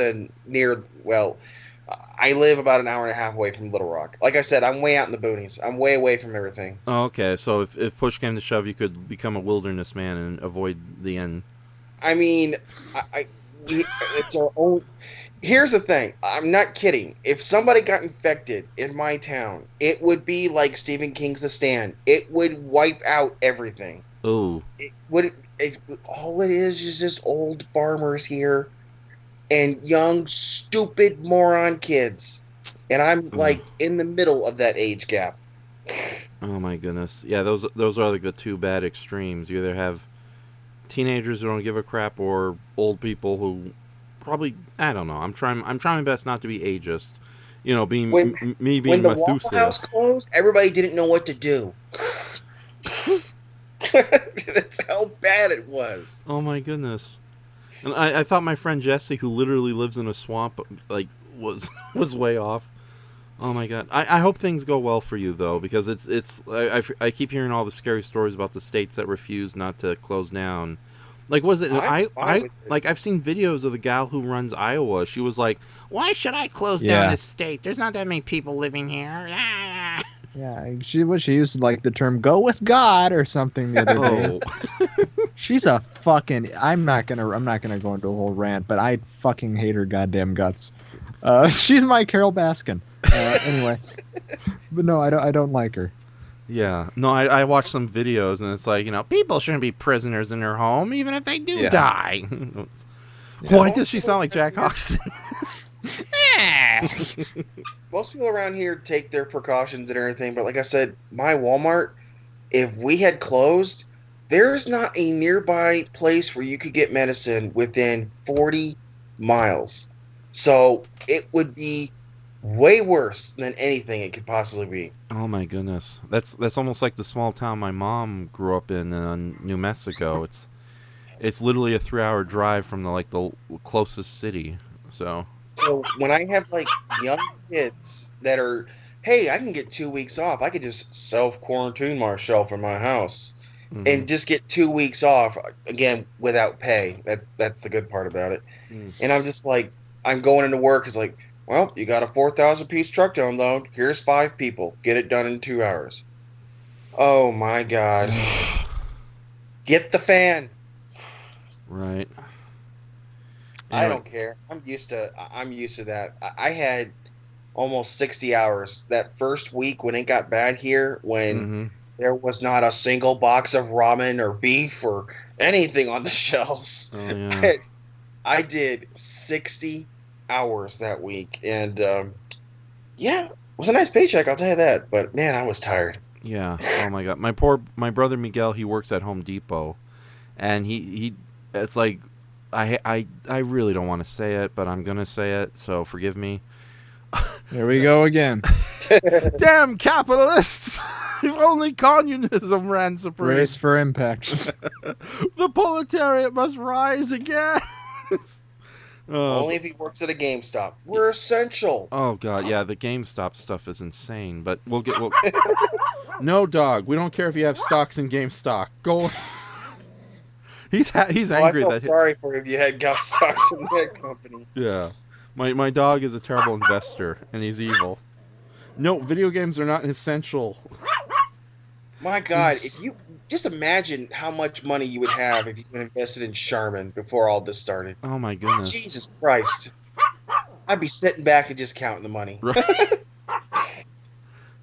I live about an hour and a half away from Little Rock. Like I said, I'm way out in the boonies. I'm way away from everything. Oh, okay, so if push came to shove, you could become a wilderness man and avoid the end. I mean, it's our own. Here's the thing. I'm not kidding. If somebody got infected in my town, it would be like Stephen King's The Stand. It would wipe out everything. Oh. All it is just old farmers here and young, stupid moron kids. And I'm like in the middle of that age gap. Oh my goodness. Yeah, those are like the two bad extremes. You either have teenagers who don't give a crap or old people who probably, I don't know. I'm trying my best not to be ageist. You know, being me being when the Methuselah. Waffle House closed, everybody didn't know what to do. That's how bad it was. Oh my goodness. And I thought my friend Jesse, who literally lives in a swamp, like was way off. Oh my god. I hope things go well for you though, because I keep hearing all the scary stories about the states that refuse not to close down. Like, was it? I've seen videos of the gal who runs Iowa. She was like, Why should I close down this state? There's not that many people living here. Ah. Yeah, she used like the term "go with God" or something the other day. She's a fucking. I'm not gonna go into a whole rant, but I fucking hate her goddamn guts. She's my Carol Baskin. Anyway, but no, I don't like her. Yeah, no, I watched some videos and it's like, you know, people shouldn't be prisoners in their home even if they do die. Why does she sound like Jack Hoxton? Most people around here take their precautions and everything, but like I said, my Walmart, if we had closed, there's not a nearby place where you could get medicine within 40 miles. So it would be way worse than anything it could possibly be. Oh my goodness, that's almost like the small town my mom grew up in New Mexico. It's literally a 3-hour drive from the closest city. So when I have like young kids that are, hey, I can get 2 weeks off. I could just self-quarantine myself in my house and just get 2 weeks off again without pay. That's the good part about it. And I'm just like, I'm going into work. It's like, well, you got a 4,000-piece truck to unload. Here's 5 people. Get it done in 2 hours. Oh my God! Get the fan. Right. I don't care. I'm used to that. I had almost 60 hours that first week when it got bad here, when there was not a single box of ramen or beef or anything on the shelves. Oh, yeah. I did 60 hours that week, and yeah, it was a nice paycheck, I'll tell you that. But man, I was tired. Yeah. Oh my god. My brother Miguel, he works at Home Depot, and he it's like, I really don't want to say it, but I'm gonna say it, so forgive me. There we go again. Damn capitalists! If only communism ran supreme. Race for impact. The proletariat must rise again. Only if he works at a GameStop. We're essential. Oh god, yeah, the GameStop stuff is insane. But we'll No, dog. We don't care if you have stocks in GameStop. Go. He's angry I feel that. Sorry for if you had got stocks in that company. Yeah, my dog is a terrible investor and he's evil. No, video games are not essential. My God, if you just imagine how much money you would have if you invested in Charmin before all this started. Oh my goodness. Jesus Christ. I'd be sitting back and just counting the money.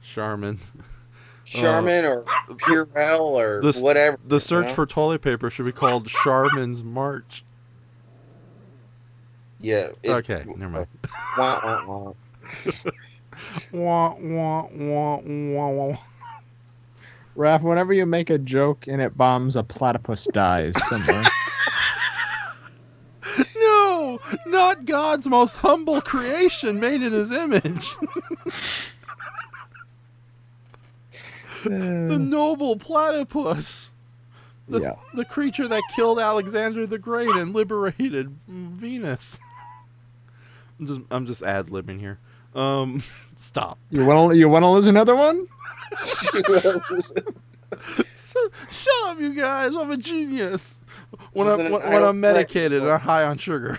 Charmin. Or Purell or whatever. The search for toilet paper should be called Charmin's March. Yeah. Okay, never mind. Wah. Wah, wah, wah, wah, wah. Raph, whenever you make a joke and it bombs, a platypus dies somewhere. No, not God's most humble creation made in his image. The noble platypus. The creature that killed Alexander the Great and liberated Venus. I'm just ad-libbing here. Stop. You want to lose another one? Shut up, you guys. I'm a genius. When I'm medicated and I'm high on sugar.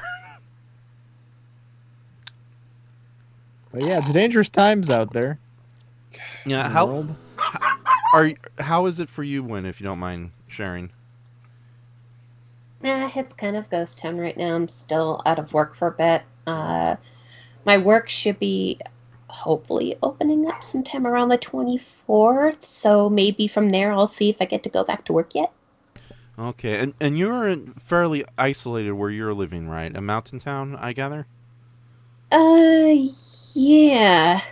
But yeah, it's dangerous times out there. Yeah, in the world. how is it for you, Win, if you don't mind sharing? It's kind of ghost town right now. I'm still out of work for a bit. My work should be hopefully opening up sometime around the 24th, so maybe from there I'll see if I get to go back to work yet. Okay, and you're fairly isolated where you're living, right? A mountain town, I gather? Yeah.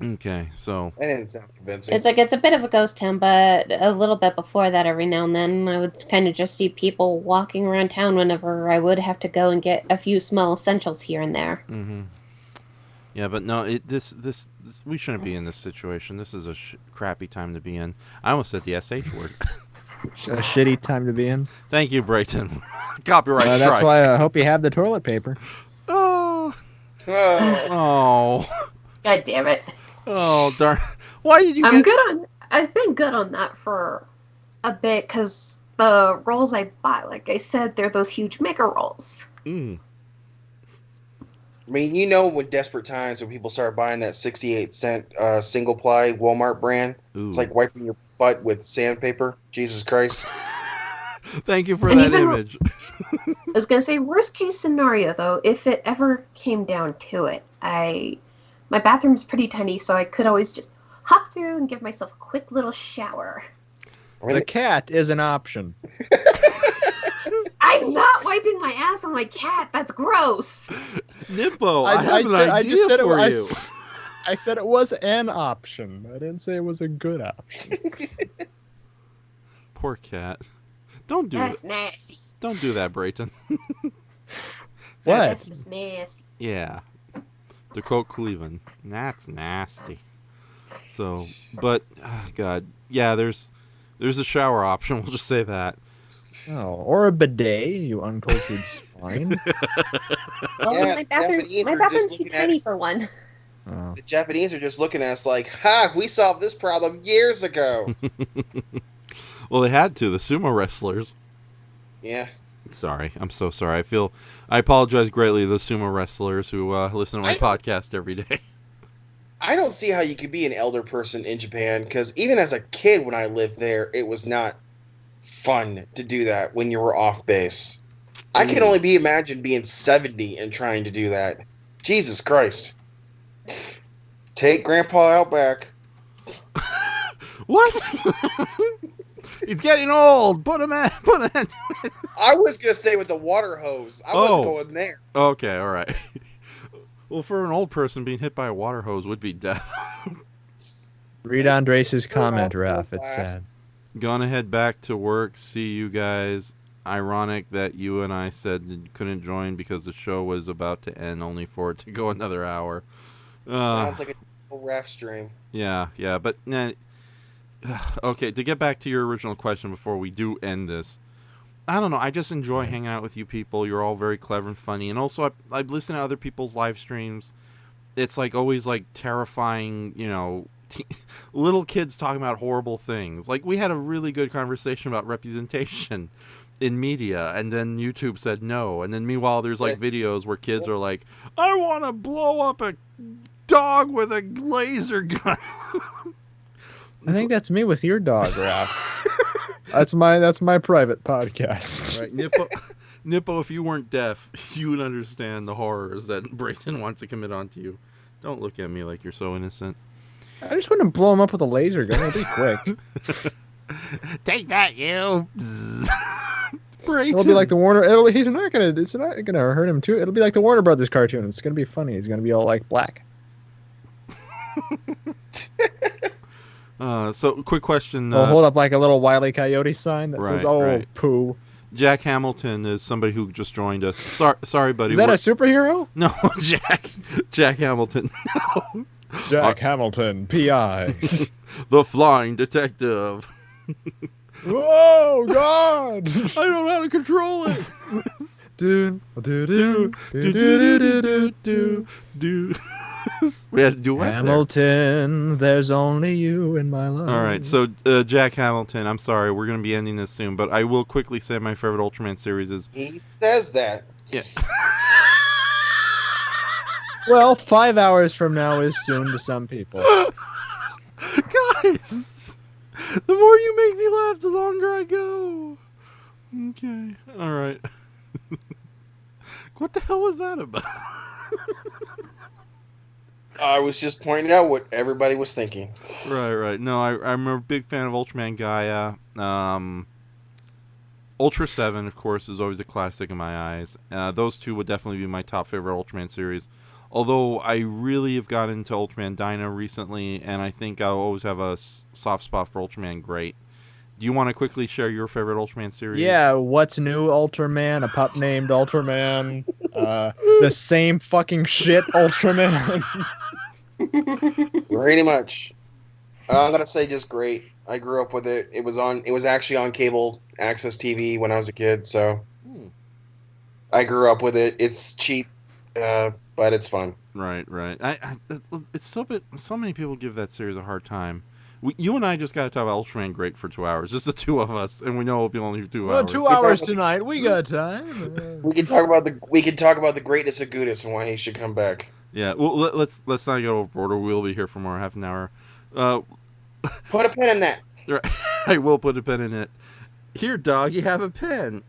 Okay, so... That didn't sound convincing. It's a bit of a ghost town, but a little bit before that, every now and then, I would kind of just see people walking around town whenever I would have to go and get a few small essentials here and there. Mm-hmm. Yeah, but no, this we shouldn't be in this situation. This is a crappy time to be in. I almost said the SH word. A shitty time to be in. Thank you, Brayton. Copyright strike. That's why I hope you have the toilet paper. Oh. Oh. Oh. God damn it. Oh, darn. Why did you I've been good on that for a bit, because the rolls I buy, like I said, they're those huge mega rolls. Mm. I mean, you know, when desperate times when people start buying that 68-cent single ply Walmart brand, Ooh. it's like wiping your butt with sandpaper. Jesus Christ. Thank you for And that even- image. I was gonna say, worst case scenario though, if it ever came down to it, my bathroom's pretty tiny, so I could always just hop through and give myself a quick little shower. The cat is an option. I'm not wiping my ass on my cat. That's gross. Nippo, I have an idea for you. I said it was an option. I didn't say it was a good option. Poor cat. Don't do That's that. nasty. Don't do that, Brayton. What? That's just nasty. Yeah. To quote Cleveland, that's nasty. So, but God, yeah, there's a shower option. We'll just say that. Oh, or a bidet, you uncultured swine. Well, Yeah, my Japanese are bathroom's just too looking at tiny it. for one. Oh. The Japanese are just looking at us like, ha, we solved this problem years ago. Well, they had to. The sumo wrestlers. Yeah. Sorry, I'm so sorry. I apologize greatly to the sumo wrestlers who listen to my podcast every day. I don't see how you could be an elder person in Japan, because even as a kid when I lived there, it was not fun to do that when you were off base. I can only imagine being 70 and trying to do that. Jesus Christ. Take Grandpa out back. What? He's getting old. Put him in. I was going to say with the water hose. I wasn't going there. Okay, all right. Well, for an old person, being hit by a water hose would be death. Read Andres' comment, Raph. It's sad. Gonna head back to work. See you guys. Ironic that you and I said you couldn't join because the show was about to end, only for it to go another hour. Sounds like a ref stream. Yeah, but okay. To get back to your original question before we do end this, I don't know. I just enjoy hanging out with you people. You're all very clever and funny, and also I listen to other people's live streams. It's like always like terrifying, little kids talking about horrible things. Like we had a really good conversation about representation in media, and then YouTube said no, and then meanwhile there's like videos where kids are like, I want to blow up a dog with a laser gun. I think that's me with your dog, Raph. That's my private podcast. Right, Nippo, if you weren't deaf, you would understand the horrors that Brayton wants to commit onto you. Don't look at me like you're so innocent. I just wouldn't blow him up with a laser gun. It'll be quick. Take that, you. Brayton. It'll be like the Warner. It's not gonna hurt him too. It'll be like the Warner Brothers cartoon. It's gonna be funny. He's gonna be all like black. So, quick question. We'll hold up like a little Wile E. Coyote sign that says, "Oh, right. poo." Jack Hamilton is somebody who just joined us. Sorry, buddy. Is that a superhero? No, Jack Hamilton. No. Jack Hamilton, P.I. The Flying Detective. Whoa, God! I don't know how to control it. do. We had to do what? Hamilton, there's only you in my life. All right, so Jack Hamilton, I'm sorry, we're going to be ending this soon, but I will quickly say my favorite Ultraman series is... He says that. Yeah. Well, 5 hours from now is soon to some people. Guys, the more you make me laugh, the longer I go. Okay, all right. What the hell was that about? I was just pointing out what everybody was thinking. Right. No, I'm a big fan of Ultraman Gaia. Ultra 7, of course, is always a classic in my eyes. Those two would definitely be my top favorite Ultraman series. Although I really have gotten into Ultraman Dyna recently, and I think I'll always have a soft spot for Ultraman Great. Do you want to quickly share your favorite Ultraman series? Yeah, what's new, Ultraman? A pup named Ultraman. The same fucking shit, Ultraman. Pretty much. I'm gonna say just great. I grew up with it. It was actually on cable access TV when I was a kid, so I grew up with it. It's cheap, but it's fun. Right. It's so many people give that series a hard time. You and I just got to talk about Ultraman Great for 2 hours. Just the two of us, and we know it'll be only 2 hours. 2 hours tonight. We got time. We can talk about the greatness of Gudis and why he should come back. Yeah. Well, let's not get overboard, or we'll be here for more half an hour. Put a pin in that. I will put a pen in it. Here, dog, you have a pen.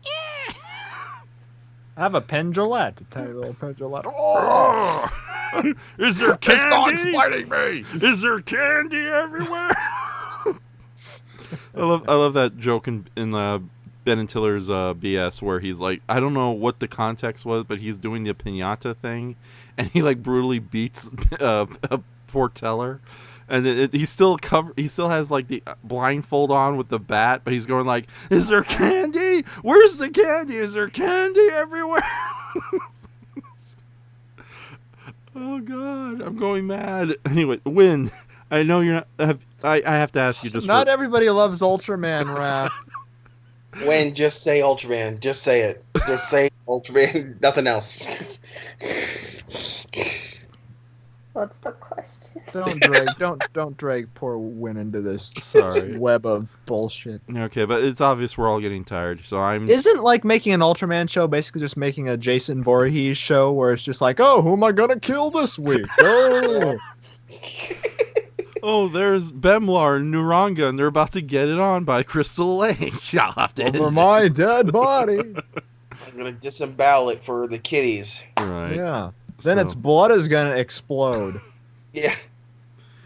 I have a pen Gillette. A tiny little pen Gillette. Oh! Is there candy? This dog's biting me. Is there candy everywhere? I love that joke in Ben and Tiller's BS where he's like, I don't know what the context was, but he's doing the piñata thing, and he like brutally beats poor Teller. And he still has like the blindfold on with the bat, but he's going like, "Is there candy? Where's the candy? Is there candy everywhere?" Oh God, I'm going mad. Anyway, Win, I know you're not. I have to ask you just. Not everybody loves Ultraman, Raph. Win, just say Ultraman. Just say it. Just say Ultraman. Nothing else. What's the question? Don't drag poor Win into this Sorry. web of bullshit. Okay, but it's obvious we're all getting tired, so I'm. Isn't like making an Ultraman show basically just making a Jason Voorhees show where it's just like, oh, who am I gonna kill this week? Oh. Oh, there's Bemlar and Nuranga, and they're about to get it on by Crystal Lake. I'll have to over my dead body. I'm gonna disembowel it for the kitties. Right. Yeah. Then its blood is gonna explode. Yeah.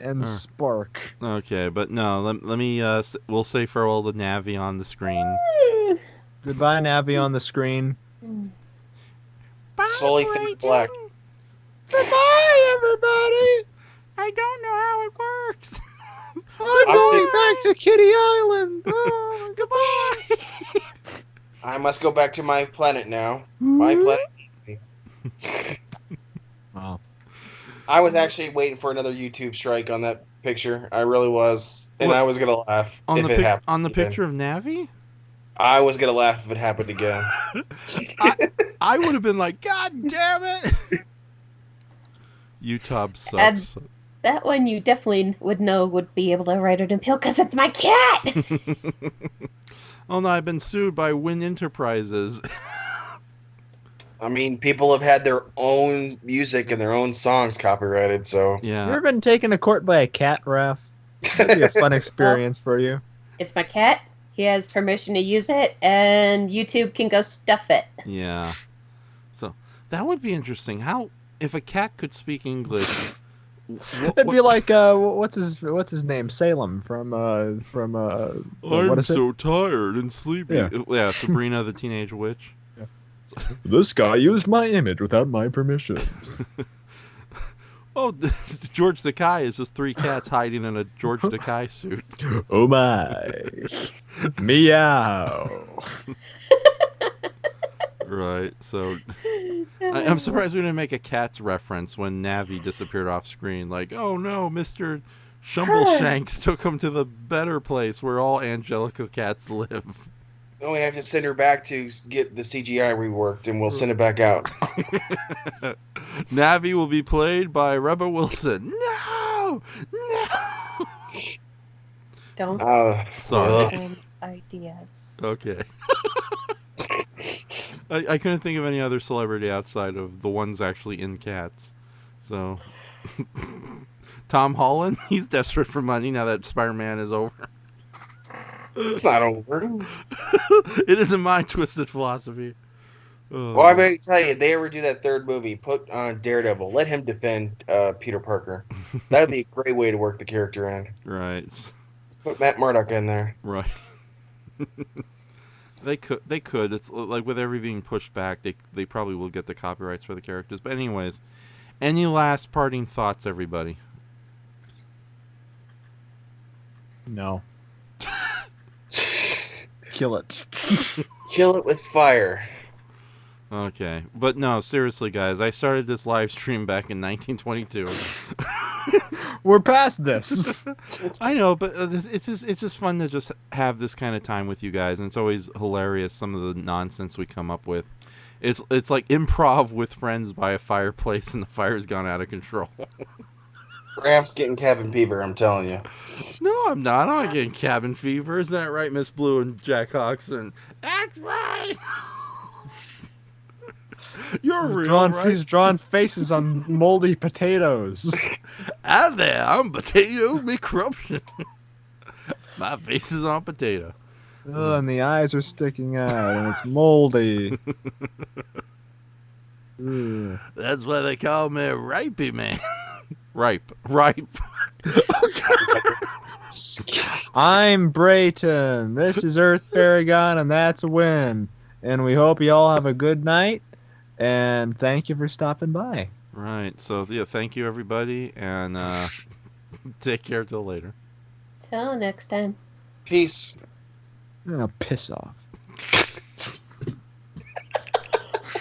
And spark. Okay, but no, let me, we'll say farewell to Navi on the screen. Goodbye, Navi on the screen. Slowly think black. Goodbye, everybody. I don't know how it works. I'm going back to Kitty Island. Oh, Goodbye. I must go back to my planet now. My planet. Wow. I was actually waiting for another YouTube strike on that picture. I really was. And I was going to laugh if it happened. On the again. picture of Navi? I was going to laugh if it happened again. I would have been like, God damn it! YouTube sucks. That one you definitely would be able to write it in pill because it's my cat! Oh no, I've been sued by Win Enterprises. I mean, people have had their own music and their own songs copyrighted, so... Yeah. You ever been taken to court by a cat, Raph? That'd be a fun experience for you. It's my cat. He has permission to use it, and YouTube can go stuff it. Yeah. So, that would be interesting. How, if a cat could speak English... It'd be like what's his name? Salem from I'm what is it? so tired and sleepy. Yeah. Sabrina the Teenage Witch. Yeah. This guy used my image without my permission. Oh, George Takei is just three cats hiding in a George Takei suit. Oh my. Meow. Right, so I'm surprised we didn't make a Cats reference when Navi disappeared off screen. Like, oh no, Mr. Shumbleshanks took him to the better place where all Angelica cats live. No, we have to send her back to get the CGI reworked, and we'll send it back out. Navi will be played by Rebel Wilson. No! Don't sorry. Ideas. Okay. I couldn't think of any other celebrity outside of the ones actually in Cats. So, Tom Holland, he's desperate for money now that Spider-Man is over. It's not over. It isn't my twisted philosophy. Well, I may tell you, if they ever do that third movie, put on Daredevil. Let him defend Peter Parker. That'd be a great way to work the character in. Right. Put Matt Murdock in there. Right. They could. It's like with everything being pushed back, they probably will get the copyrights for the characters. But anyways, any last parting thoughts, everybody? No. Kill it. Kill it with fire. Okay. But no, seriously, guys, I started this live stream back in 1922. We're past this. I know, but it's just fun to just have this kind of time with you guys, and it's always hilarious some of the nonsense we come up with. It's like improv with friends by a fireplace, and the fire's gone out of control. Gramps getting cabin fever, I'm telling you. No, I'm not. I'm not getting cabin fever. Isn't that right, Miss Blue and Jack Hodgson? That's right. You're real, right? He's drawn faces on moldy potatoes. Hi there, I'm Potato McCruption. My face is on potato. Ugh, and the eyes are sticking out, and it's moldy. Ugh. That's why they call me Ripey Man. Ripe. I'm Brayton. This is Earth Paragon, and that's a win. And we hope you all have a good night. And thank you for stopping by. Right. So, yeah, thank you, everybody. And take care till later. Till next time. Peace. Oh, piss off.